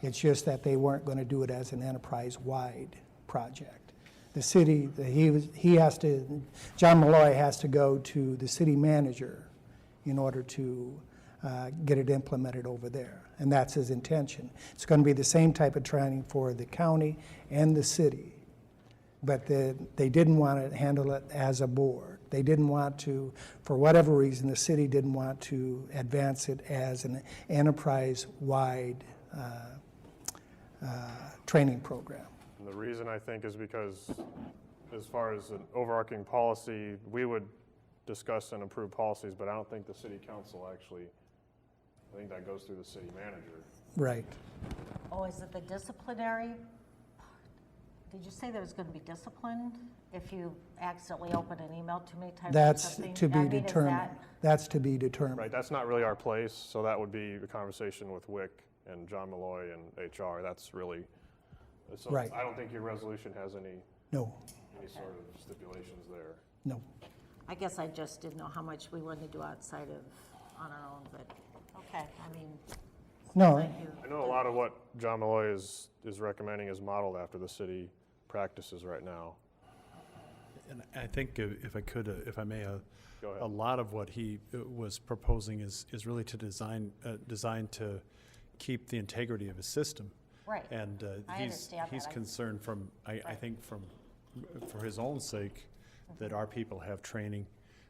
It's just that they weren't going to do it as an enterprise-wide project. The city, John Malloy has to go to the city manager in order to get it implemented over there, and that's his intention. It's going to be the same type of training for the county and the city, but they didn't want to handle it as a board. They didn't want to, for whatever reason, the city didn't want to advance it as an enterprise-wide training program. And the reason I think is because as far as an overarching policy, we would discuss and approve policies, but I don't think the city council actually, I think that goes through the city manager. Right. Oh, is it the disciplinary? Did you say there was going to be discipline if you accidentally open an email too many times or That's something? to I be mean, is determined. that- That's to be determined. Right, that's not really our place, so that would be a conversation with WIC and John Malloy and HR. That's really, so Right. I don't think your resolution has any No, sort of stipulations there. no. I guess I just didn't know how much we wanted to do outside of, on our own, but, okay, I mean. No. thank you. I know a lot of what John Malloy is recommending is modeled after the city practices right now. And I think if I could, if I may, Go ahead. a lot of what he was proposing is really to designed to keep the integrity of his system. Right. And I understand he's that. concerned from, I think for his own sake, that our people have training.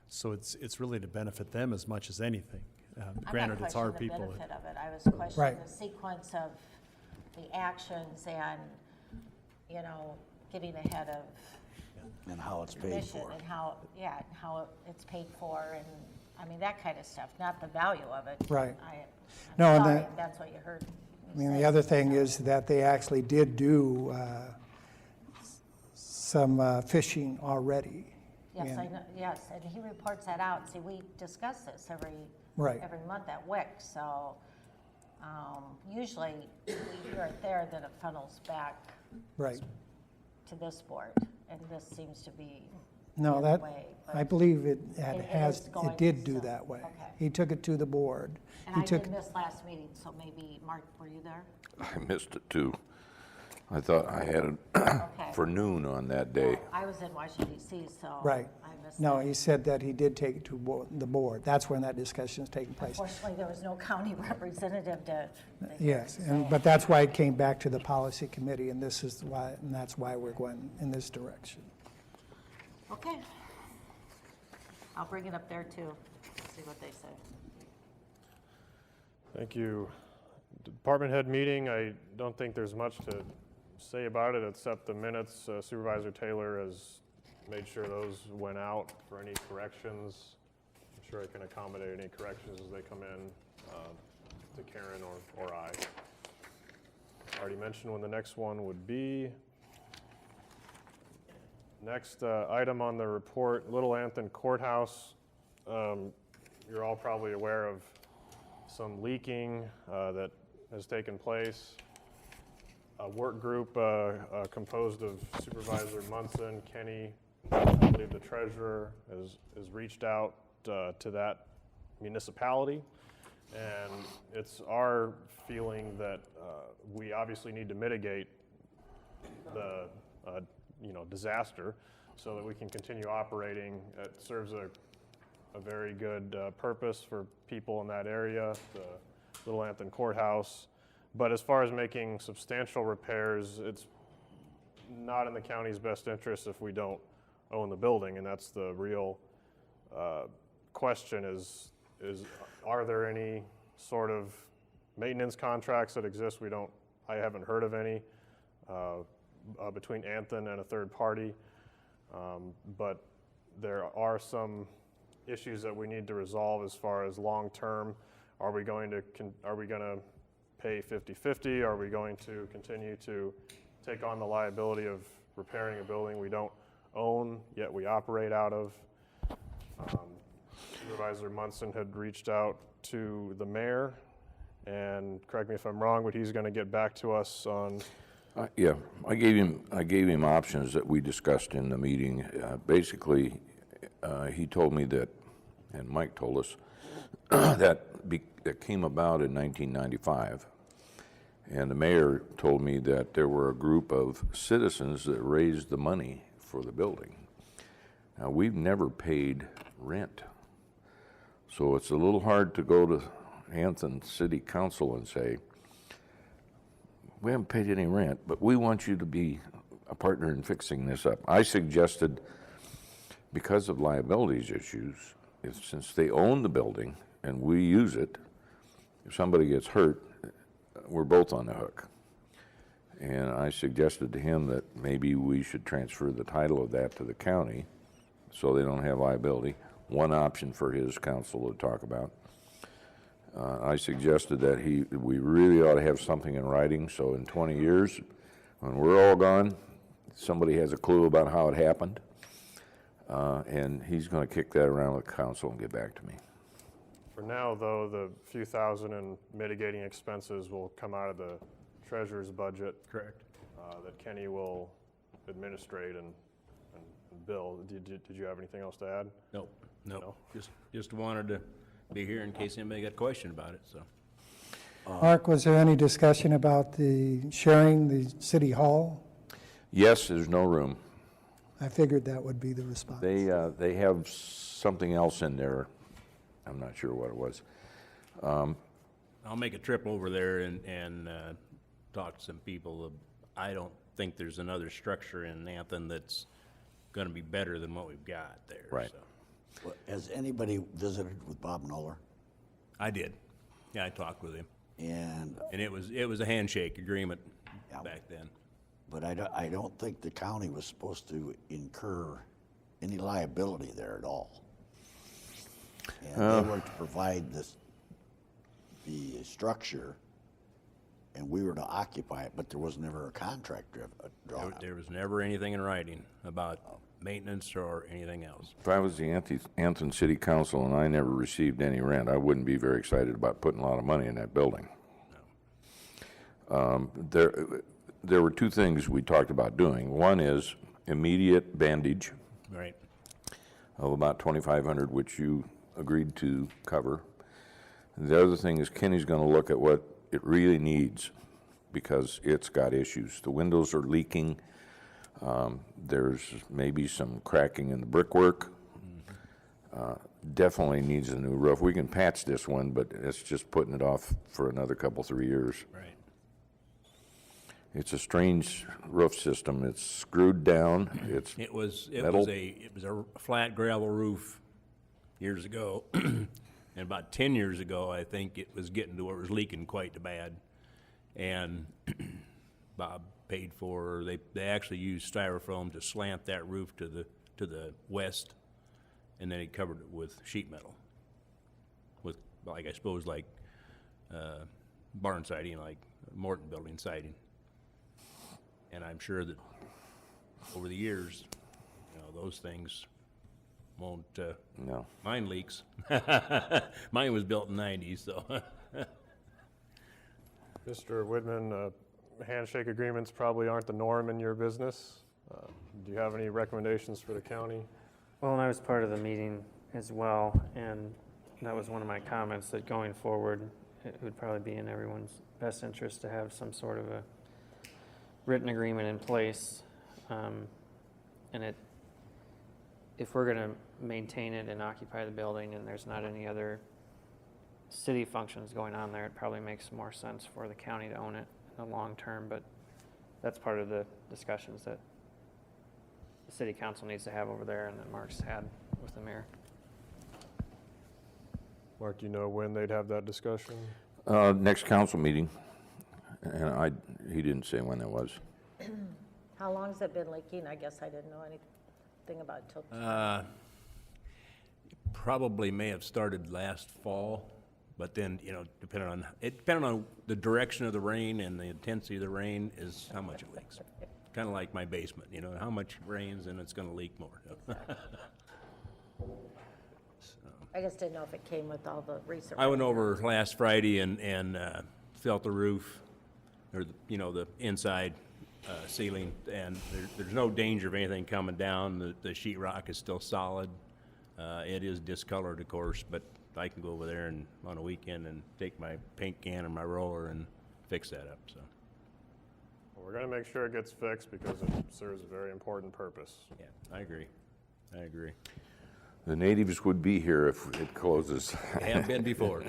So it's really to benefit them as much as anything. Granted, it's our people. I'm not questioning the benefit of it. I was questioning Right. the sequence of the actions and, you know, getting ahead of And how it's paid commission for. and how it's paid for and, I mean, that kind of stuff, not the value of it. Right. I'm No, and sorry that- if that's what you heard me I mean, say. the other thing is that they actually did do some fishing already. Yes, And- I know, yes, and he reports that out. See, we discuss this every Right. month at WIC, so usually we hear it there, then it funnels back Right. to this board, and this seems to be No, the that, way. I but- believe it is going it did do so, that way. okay. He took it to the board. And He I took, did miss last meeting, so maybe, Mark, were you there? I missed it too. I thought I had it Okay. for noon on that day. I was in Washington DC, so. right. I missed No, that. he said that he did take it to the board. That's when that discussion is taking place. Unfortunately, there was no county representative to. Yes, but that's why it came back to the policy committee, and that's why we're going in this direction. Okay. I'll bring it up there too, see what they say. Thank you. Department head meeting, I don't think there's much to say about it except the minutes. Supervisor Taylor has made sure those went out for any corrections. I'm sure I can accommodate any corrections as they come in to Karen or I. Already mentioned when the next one would be. Next item on the report, Little Anthony Courthouse. You're all probably aware of some leaking that has taken place. A work group composed of Supervisor Munson, Kenny, I believe the treasurer, has reached out to that municipality. And it's our feeling that we obviously need to mitigate the disaster so that we can continue operating. It serves a very good purpose for people in that area, the Little Anthony Courthouse. But as far as making substantial repairs, it's not in the county's best interest if we don't own the building, and that's the real question is are there any sort of maintenance contracts that exist? I haven't heard of any between Anthony and a third party, but there are some issues that we need to resolve as far as long-term. Are we going to pay 50-50? Are we going to continue to take on the liability of repairing a building we don't own, yet we operate out of? Supervisor Munson had reached out to the mayor, and correct me if I'm wrong, but he's going to get back to us on. Yeah, I gave him options that we discussed in the meeting. Basically, he told me that, and Mike told us, that came about in 1995. And the mayor told me that there were a group of citizens that raised the money for the building. Now, we've never paid rent. So it's a little hard to go to Anthony City Council and say, we haven't paid any rent, but we want you to be a partner in fixing this up. I suggested, because of liabilities issues, since they own the building and we use it, if somebody gets hurt, we're both on the hook. And I suggested to him that maybe we should transfer the title of that to the county so they don't have liability. One option for his council to talk about. I suggested that we really ought to have something in writing, so in 20 years, when we're all gone, somebody has a clue about how it happened, and he's going to kick that around with council and get back to me. For now, though, the few thousand in mitigating expenses will come out of the treasurer's budget. Correct. That Kenny will administrate and bill. Did you have anything else to add? Nope. No? Just wanted to be here in case anybody got a question about it, so. Mark, was there any discussion about sharing the city hall? Yes, there's no room. I figured that would be the response. They have something else in there. I'm not sure what it was. I'll make a trip over there and talk to some people. I don't think there's another structure in Anthony that's gonna be better than what we've got there. Right. So. Well, has anybody visited with Bob Noller? I did. Yeah, I talked with him. And it was a handshake agreement Yeah. back then. but I don't think the county was supposed to incur any liability there at all. And they were to provide the structure, and we were to occupy it, but there was never a contract drawn up. There was never anything in writing about maintenance or anything else. If I was the Anthony City Council and I never received any rent, I wouldn't be very excited about putting a lot of money in that building. There were two things we talked about doing. One is immediate bandage Right. of about $2,500, which you agreed to cover. The other thing is Kenny's going to look at what it really needs because it's got issues. The windows are leaking. There's maybe some cracking in the brickwork. Definitely needs a new roof. We can patch this one, but it's just putting it off for another couple, 3 years. Right. It's a strange roof system. It's screwed down. It was metal. a flat gravel roof years ago, and about 10 years ago, I think it was getting to where it was leaking quite bad, and Bob paid for. They actually used styrofoam to slant that roof to the west, and then he covered it with sheet metal, with I suppose barn siding, like Morton building siding. And I'm sure that over the years, you know, those things won't, No. mine leaks. Mine was built in '90s, so. Mr. Whitman, handshake agreements probably aren't the norm in your business. Do you have any recommendations for the county? Well, and I was part of the meeting as well, and that was one of my comments, that going forward, it would probably be in everyone's best interest to have some sort of a written agreement in place. And if we're gonna maintain it and occupy the building and there's not any other city functions going on there, it probably makes more sense for the county to own it in the long term, but that's part of the discussions that the city council needs to have over there and that Mark's had with the mayor. Mark, do you know when they'd have that discussion? Next council meeting, and he didn't say when that was. How long has it been leaking? I guess I didn't know anything about it till. Probably may have started last fall, but then, you know, depending on the direction of the rain and the intensity of the rain is how much it leaks. Kind of like my basement, you know, how much rains and it's going to leak more. I just didn't know if it came with all the recent. I went over last Friday and felt the roof, or the inside ceiling, and there's no danger of anything coming down. The sheetrock is still solid. It is discolored, of course, but I can go over there and on a weekend and take my paint can and my roller and fix that up. So Well, we're going to make sure it gets fixed because it serves a very important purpose. yeah, I agree. The natives would be here if it closes. They have been before.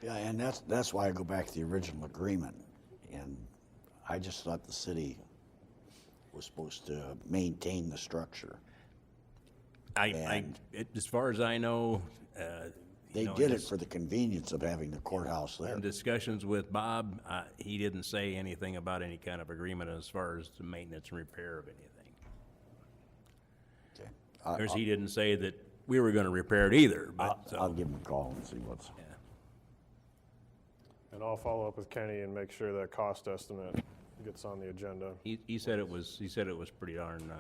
Yeah, and that's why I go back to the original agreement. And I just thought the city was supposed to maintain the structure. As far as I know, They did it for the convenience of having the courthouse there. in discussions with Bob, he didn't say anything about any kind of agreement as far as the maintenance and repair of anything. Okay. Of course, he didn't say that we were going to repair it either, but. I'll give him a call and see what's. Yeah. And I'll follow up with Kenny and make sure that cost estimate gets on the agenda. He said it was pretty darn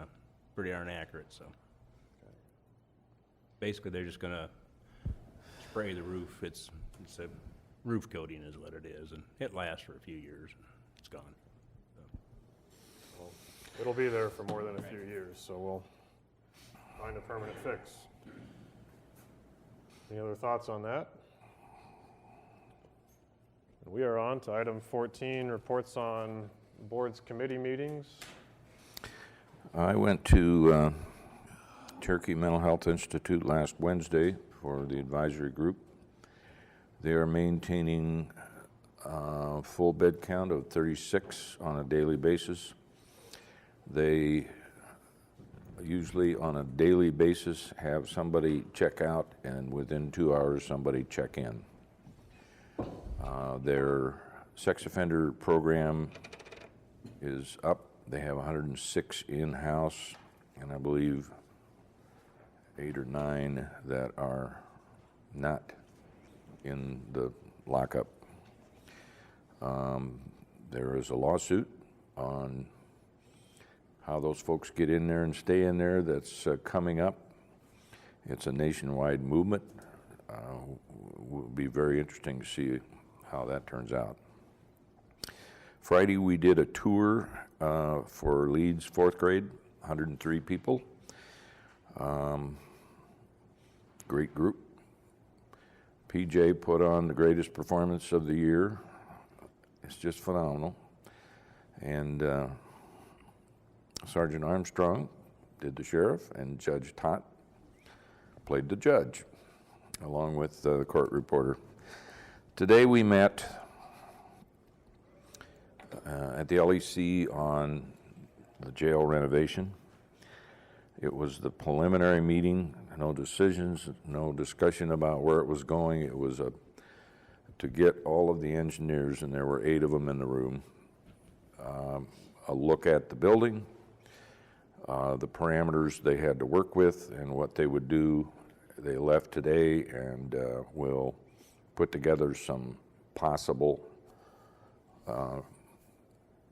accurate, so. Basically, they're just gonna spray the roof. It's a roof coating is what it is, and it lasts for a few years, and it's gone. Well, it'll be there for more than a few years, so we'll find a permanent fix. Any other thoughts on that? We are on to item 14, reports on board's committee meetings. I went to Cherokee Mental Health Institute last Wednesday for the advisory group. They are maintaining a full bed count of 36 on a daily basis. They usually on a daily basis have somebody check out and within 2 hours somebody check in. Their sex offender program is up. They have 106 in-house, and I believe 8 or 9 that are not in the lockup. There is a lawsuit on how those folks get in there and stay in there that's coming up. It's a nationwide movement. Will be very interesting to see how that turns out. Friday we did a tour for Leeds 4th grade, 103 people. Great group. PJ put on the greatest performance of the year. It's just phenomenal. And Sergeant Armstrong did the sheriff, and Judge Tot played the judge, along with the court reporter. Today we met at the LEC on the jail renovation. It was the preliminary meeting, no decisions, no discussion about where it was going. It was to get all of the engineers, and there were 8 of them in the room, a look at the building, the parameters they had to work with, and what they would do. They left today and will put together some possible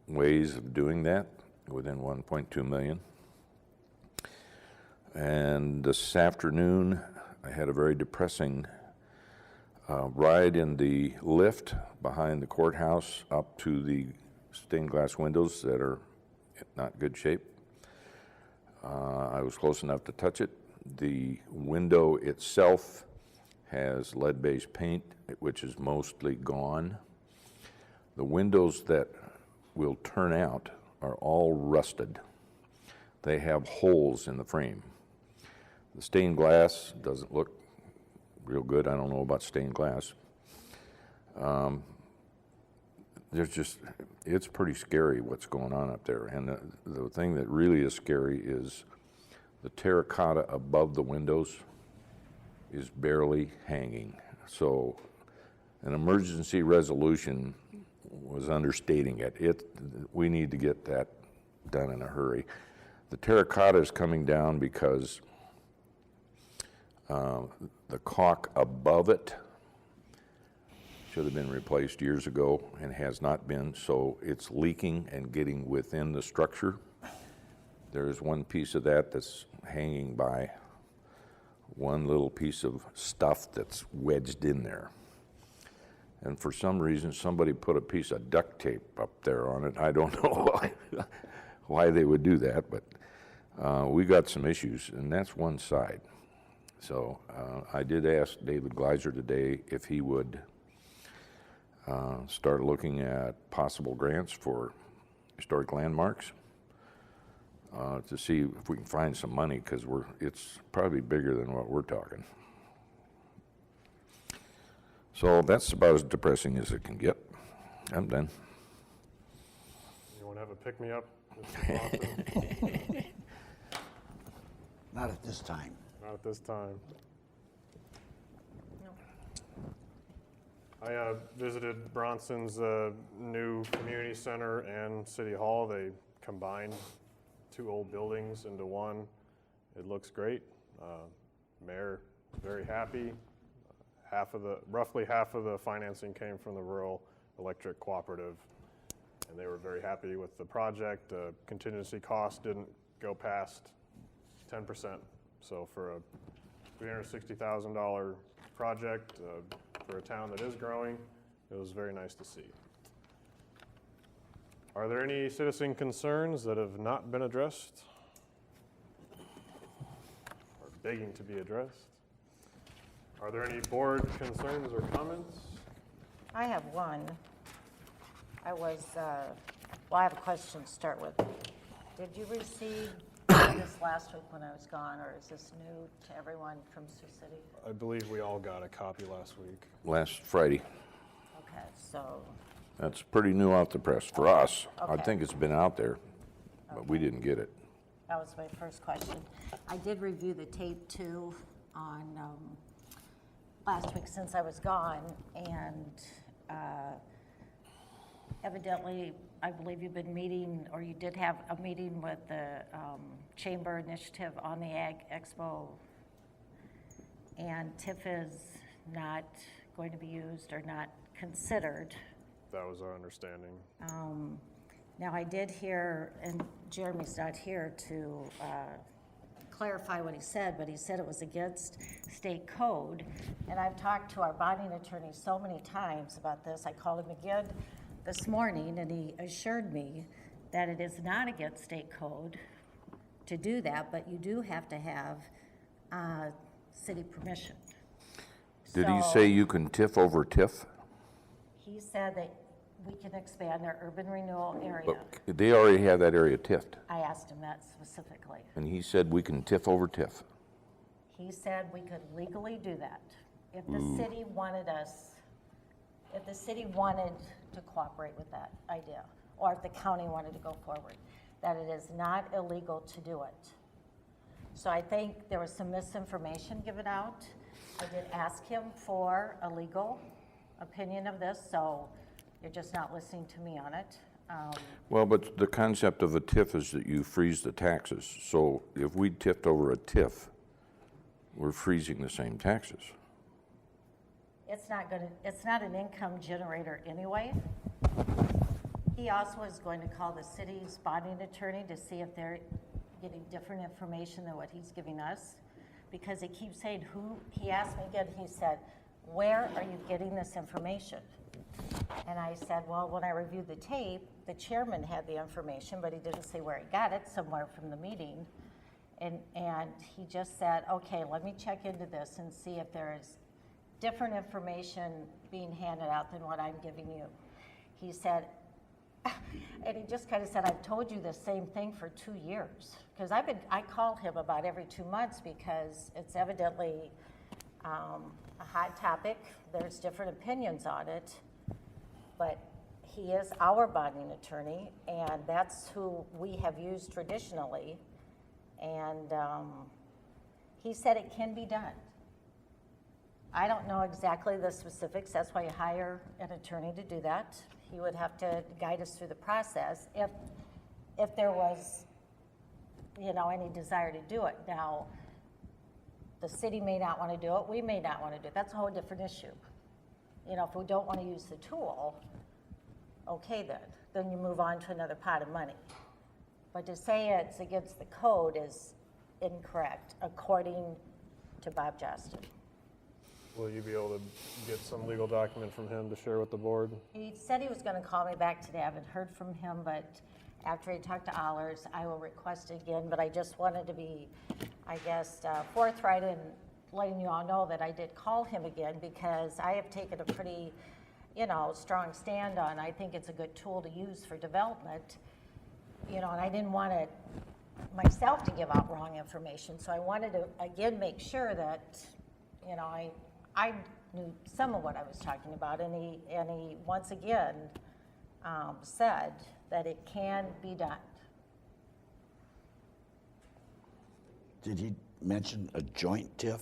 ways of doing that within 1.2 million. And this afternoon, I had a very depressing ride in the lift behind the courthouse up to the stained glass windows that are in not good shape. I was close enough to touch it. The window itself has lead-based paint, which is mostly gone. The windows that will turn out are all rusted. They have holes in the frame. The stained glass doesn't look real good. I don't know about stained glass. It's pretty scary what's going on up there. And the thing that really is scary is the terracotta above the windows is barely hanging. So an emergency resolution was understating it. We need to get that done in a hurry. The terracotta is coming down because the caulk above it should have been replaced years ago and has not been, so it's leaking and getting within the structure. There's one piece of that that's hanging by one little piece of stuff that's wedged in there. And for some reason, somebody put a piece of duct tape up there on it. I don't know why they would do that, but we got some issues, and that's one side. So I did ask David Gleiser today if he would start looking at possible grants for historic landmarks to see if we can find some money, because it's probably bigger than what we're talking. So that's about as depressing as it can get. I'm done. You want to have a pick-me-up? Not at this time. Not at this time. I visited Bronson's new community center and city hall. They combined 2 old buildings into one. It looks great. Mayor very happy. Roughly half of the financing came from the Rural Electric Cooperative, and they were very happy with the project. Contingency cost didn't go past 10%. So for a $360,000 project for a town that is growing, it was very nice to see. Are there any citizen concerns that have not been addressed or begging to be addressed? Are there any board concerns or comments? I have one. I have a question to start with. Did you receive this last week when I was gone, or is this new to everyone from Sioux City? I believe we all got a copy last week. Last Friday. Okay, so, That's pretty new off the press for us. I Okay. think it's been out there, but we didn't get it. that was my first question. I did review the tape too on last week since I was gone, and evidently, I believe you've been meeting, or you did have a meeting with the Chamber Initiative on the Ag Expo, and TIF is not going to be used or not considered. That was our understanding. Now, I did hear, and Jeremy's not here to clarify what he said, but he said it was against state code. And I've talked to our bonding attorney so many times about this. I called him again this morning, and he assured me that it is not against state code to do that, but you do have to have city permission. Did he So say you can TIF over TIF? He said that we can expand their urban renewal area. But they already have that area TIFed, I asked him that specifically. and he said we can TIF over TIF. He said we could legally do that. If the city wanted to cooperate with that idea, or if the county wanted to go forward, that it is not illegal to do it. So I think there was some misinformation given out. I did ask him for a legal opinion of this, so you're just not listening to me on it. Well, but the concept of a TIF is that you freeze the taxes. So if we TIFed over a TIF, we're freezing the same taxes. It's not an income generator anyway. He also is going to call the city's bonding attorney to see if they're getting different information than what he's giving us. Because he keeps saying he asked me again, he said, where are you getting this information? And I said, well, when I reviewed the tape, the chairman had the information, but he didn't say where he got it, somewhere from the meeting. And he just said, okay, let me check into this and see if there is different information being handed out than what I'm giving you. He said, and he just kind of said, I've told you the same thing for 2 years. Because I call him about every 2 months because it's evidently a hot topic. There's different opinions on it. But he is our bonding attorney, and that's who we have used traditionally. And he said it can be done. I don't know exactly the specifics. That's why you hire an attorney to do that. He would have to guide us through the process if there was, any desire to do it. Now, the city may not want to do it. We may not want to do it. That's a whole different issue. If we don't want to use the tool, okay then you move on to another pot of money. But to say it's against the code is incorrect, according to Bob Justin. Will you be able to get some legal document from him to share with the board? He said he was going to call me back today. I haven't heard from him, but after he talked to Allers, I will request it again. But I just wanted to be, forthright in letting you all know that I did call him again because I have taken a pretty, strong stand on. I think it's a good tool to use for development, and I didn't want it myself to give out wrong information. So I wanted to again make sure that, I knew some of what I was talking about, and he once again said that it can be done. Did he mention a joint TIF?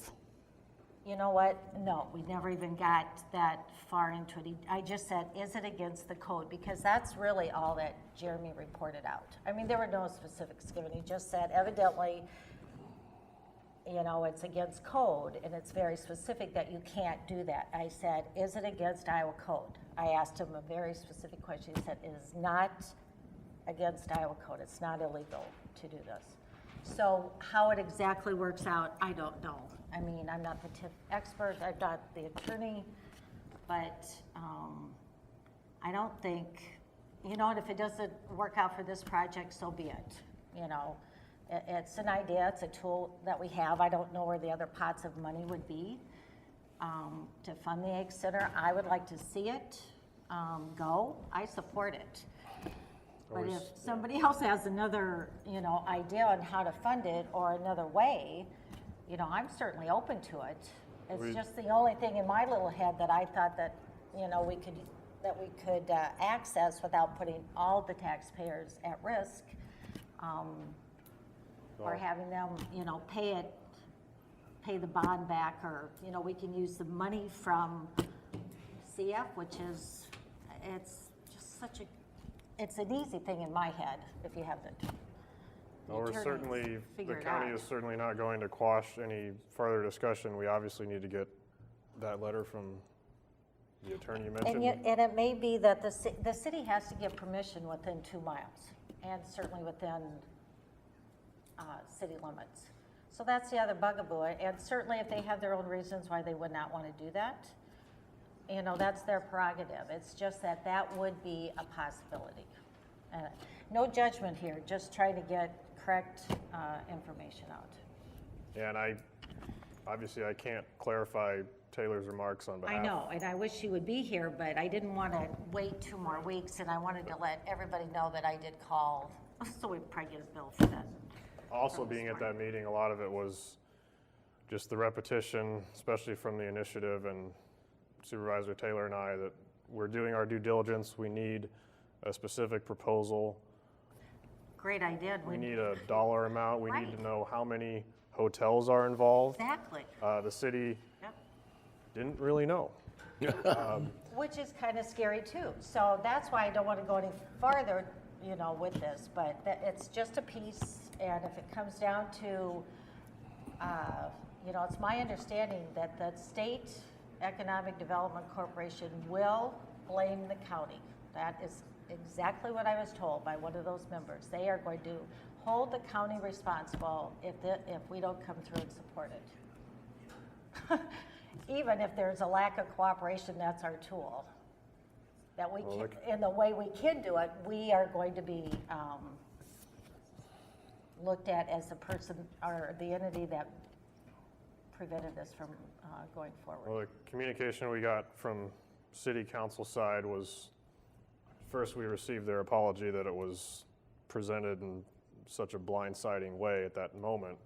You know what? No, we never even got that far into it. I just said, is it against the code? Because that's really all that Jeremy reported out. I mean, there were no specifics given. He just said, evidently, it's against code, and it's very specific that you can't do that. I said, is it against Iowa code? I asked him a very specific question. He said, it is not against Iowa code. It's not illegal to do this. So how it exactly works out, I don't know. I mean, I'm not the TIF expert, I'm not the attorney, but I don't think, and if it doesn't work out for this project, so be it. It's an idea, it's a tool that we have. I don't know where the other pots of money would be to fund the Ag Center. I would like to see it go. I support it. But if somebody else has another, idea on how to fund it or another way, I'm certainly open to it. It's just the only thing in my little head that I thought that, we could access without putting all the taxpayers at risk, or having them, pay the bond back, or, we can use the money from CF, which is, it's just it's an easy thing in my head if you have the Well, the figure it county out. is certainly not going to quash any further discussion. We obviously need to get that letter from the attorney you mentioned. And it may be that the city has to give permission within 2 miles, and certainly within city limits. So that's the other bugaboo, and certainly if they have their own reasons why they would not want to do that, that's their prerogative. It's just that would be a possibility. No judgment here, just trying to get correct information out. Yeah, and I can't clarify Taylor's remarks on behalf. I know, and I wish she would be here, but I didn't want to wait 2 more weeks, and I wanted to let everybody know that I did call, so we'd probably get a bill for that. Also being at that meeting, a lot of it was just the repetition, especially from the initiative and Supervisor Taylor and I, that we're doing our due diligence. We need a specific proposal. Great idea. We need a dollar amount. We need Right. to know how many hotels are involved. Exactly. The city Yep. didn't really know. Which is kind of scary too. So that's why I don't want to go any farther, with this, but it's just a piece. And if it comes down to, it's my understanding that the State Economic Development Corporation will blame the county That is exactly what I was told by one of those members. They are going to hold the county responsible if we don't come through and support it. Even if there's a lack of cooperation, that's our tool. That we can, in the way we can do it, we are going to be looked at as the person or the entity that prevented this from going forward. Well, the communication we got from city council side was, first we received their apology that it was presented in such a blindsiding way at that moment.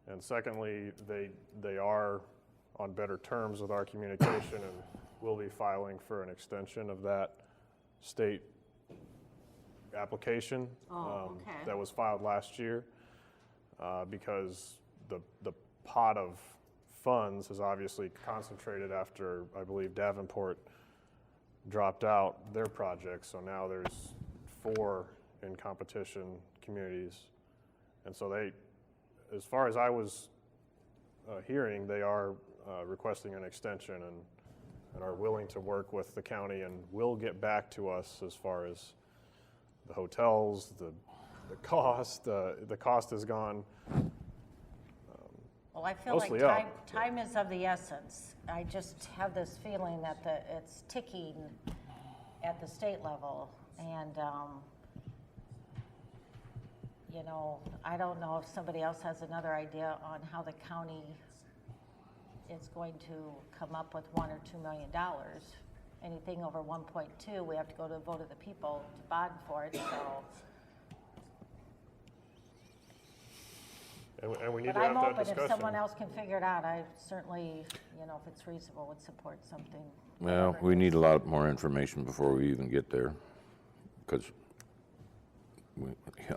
And secondly, they are on better terms with our communication and will be filing for an extension of that state application that was filed last year because the pot of funds has obviously concentrated after, I believe, Davenport dropped out their project. So now there's 4 in competition communities. And so they, as far as I was hearing, they are requesting an extension and are willing to work with the county and will get back to us as far as the hotels, the cost. The cost has gone Well, I feel like mostly up. time is of the essence. I just have this feeling that it's ticking at the state level. And, you know, I don't know if somebody else has another idea on how the county is going to come up with $1 or $2 million. Anything over 1.2, we have to go to a vote of the people to bond for it, so. And we need But to have I'm that open, discussion. if someone else can figure it out, I certainly, you know, if it's reasonable, would support something. Well, we need a lot more information before we even get there, because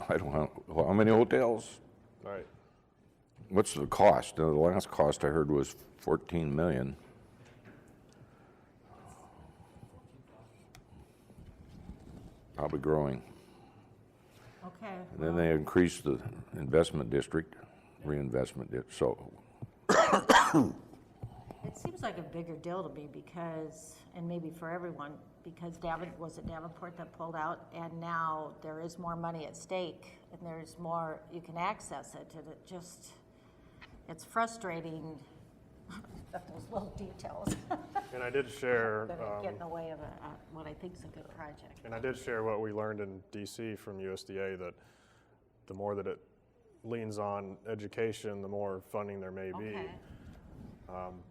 I don't know, how many hotels? Right. What's the cost? The last cost I heard was 14 million. Probably growing. Okay. And then they increased the investment district, so It seems like a bigger deal to me because, and maybe for everyone, because was it Davenport that pulled out? And now there is more money at stake and there's more, you can access it, and it just, it's frustrating that those little details And I did share, that get in the way of what I think is a good project. and I did share what we learned in DC from USDA, that the more that it leans on education, the more funding there may be. Okay.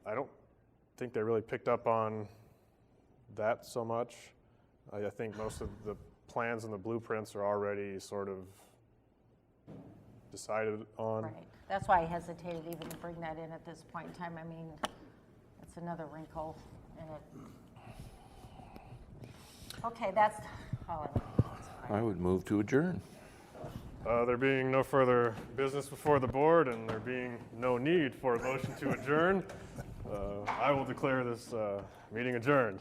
I don't think they really picked up on that so much. I think most of the plans and the blueprints are already sort of decided on. Right. That's why I hesitated even to bring that in at this point in time. I mean, it's another wrinkle in it. Okay, that's all I want. I would move to adjourn. There being no further business before the board and there being no need for a motion to adjourn, I will declare this meeting adjourned.